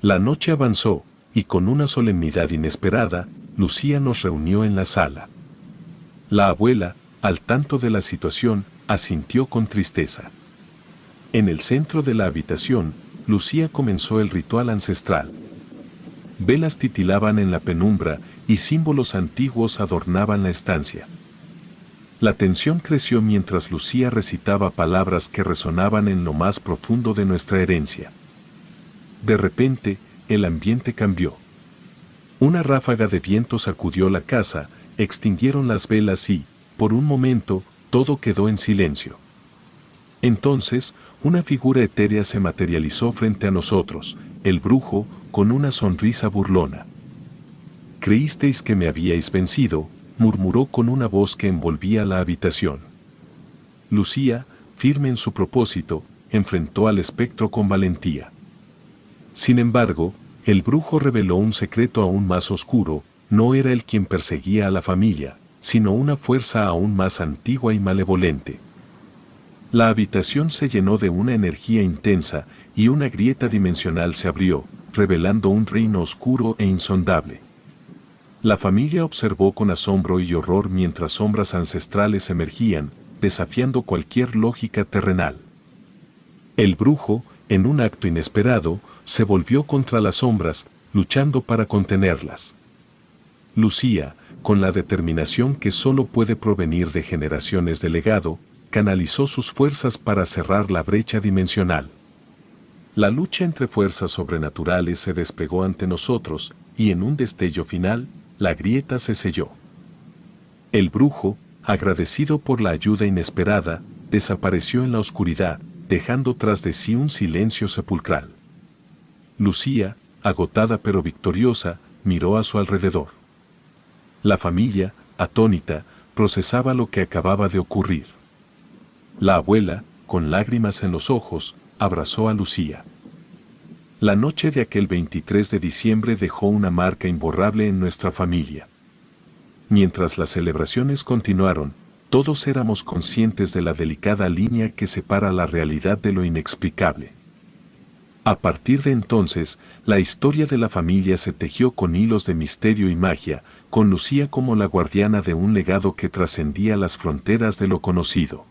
[SPEAKER 1] La noche avanzó, y con una solemnidad inesperada, Lucía nos reunió en la sala. La abuela, al tanto de la situación, asintió con tristeza. En el centro de la habitación, Lucía comenzó el ritual ancestral. Velas titilaban en la penumbra y símbolos antiguos adornaban la estancia. La tensión creció mientras Lucía recitaba palabras que resonaban en lo más profundo de nuestra herencia. De repente, el ambiente cambió. Una ráfaga de viento sacudió la casa, extinguieron las velas y, por un momento, todo quedó en silencio. Entonces, una figura etérea se materializó frente a nosotros, el brujo, con una sonrisa burlona. «Creísteis que me habíais vencido», murmuró con una voz que envolvía la habitación. Lucía, firme en su propósito, enfrentó al espectro con valentía. Sin embargo, el brujo reveló un secreto aún más oscuro: no era él quien perseguía a la familia, sino una fuerza aún más antigua y malevolente. La habitación se llenó de una energía intensa y una grieta dimensional se abrió, revelando un reino oscuro e insondable. La familia observó con asombro y horror mientras sombras ancestrales emergían, desafiando cualquier lógica terrenal. El brujo, en un acto inesperado, se volvió contra las sombras, luchando para contenerlas. Lucía, con la determinación que solo puede provenir de generaciones de legado, canalizó sus fuerzas para cerrar la brecha dimensional. La lucha entre fuerzas sobrenaturales se desplegó ante nosotros, y en un destello final, la grieta se selló. El brujo, agradecido por la ayuda inesperada, desapareció en la oscuridad, dejando tras de sí un silencio sepulcral. Lucía, agotada pero victoriosa, miró a su alrededor. La familia, atónita, procesaba lo que acababa de ocurrir. La abuela, con lágrimas en los ojos, abrazó a Lucía. La noche de aquel 23 de diciembre dejó una marca imborrable en nuestra familia. Mientras las celebraciones continuaron, todos éramos conscientes de la delicada línea que separa la realidad de lo inexplicable. A partir de entonces, la historia de la familia se tejió con hilos de misterio y magia, con Lucía como la guardiana de un legado que trascendía las fronteras de lo conocido.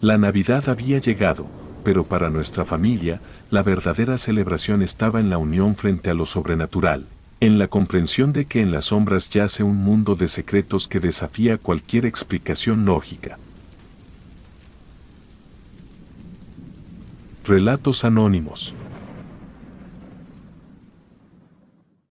[SPEAKER 1] La Navidad había llegado, pero para nuestra familia, la verdadera celebración estaba en la unión frente a lo sobrenatural, en la comprensión de que en las sombras yace un mundo de secretos que desafía cualquier explicación lógica. Relatos anónimos.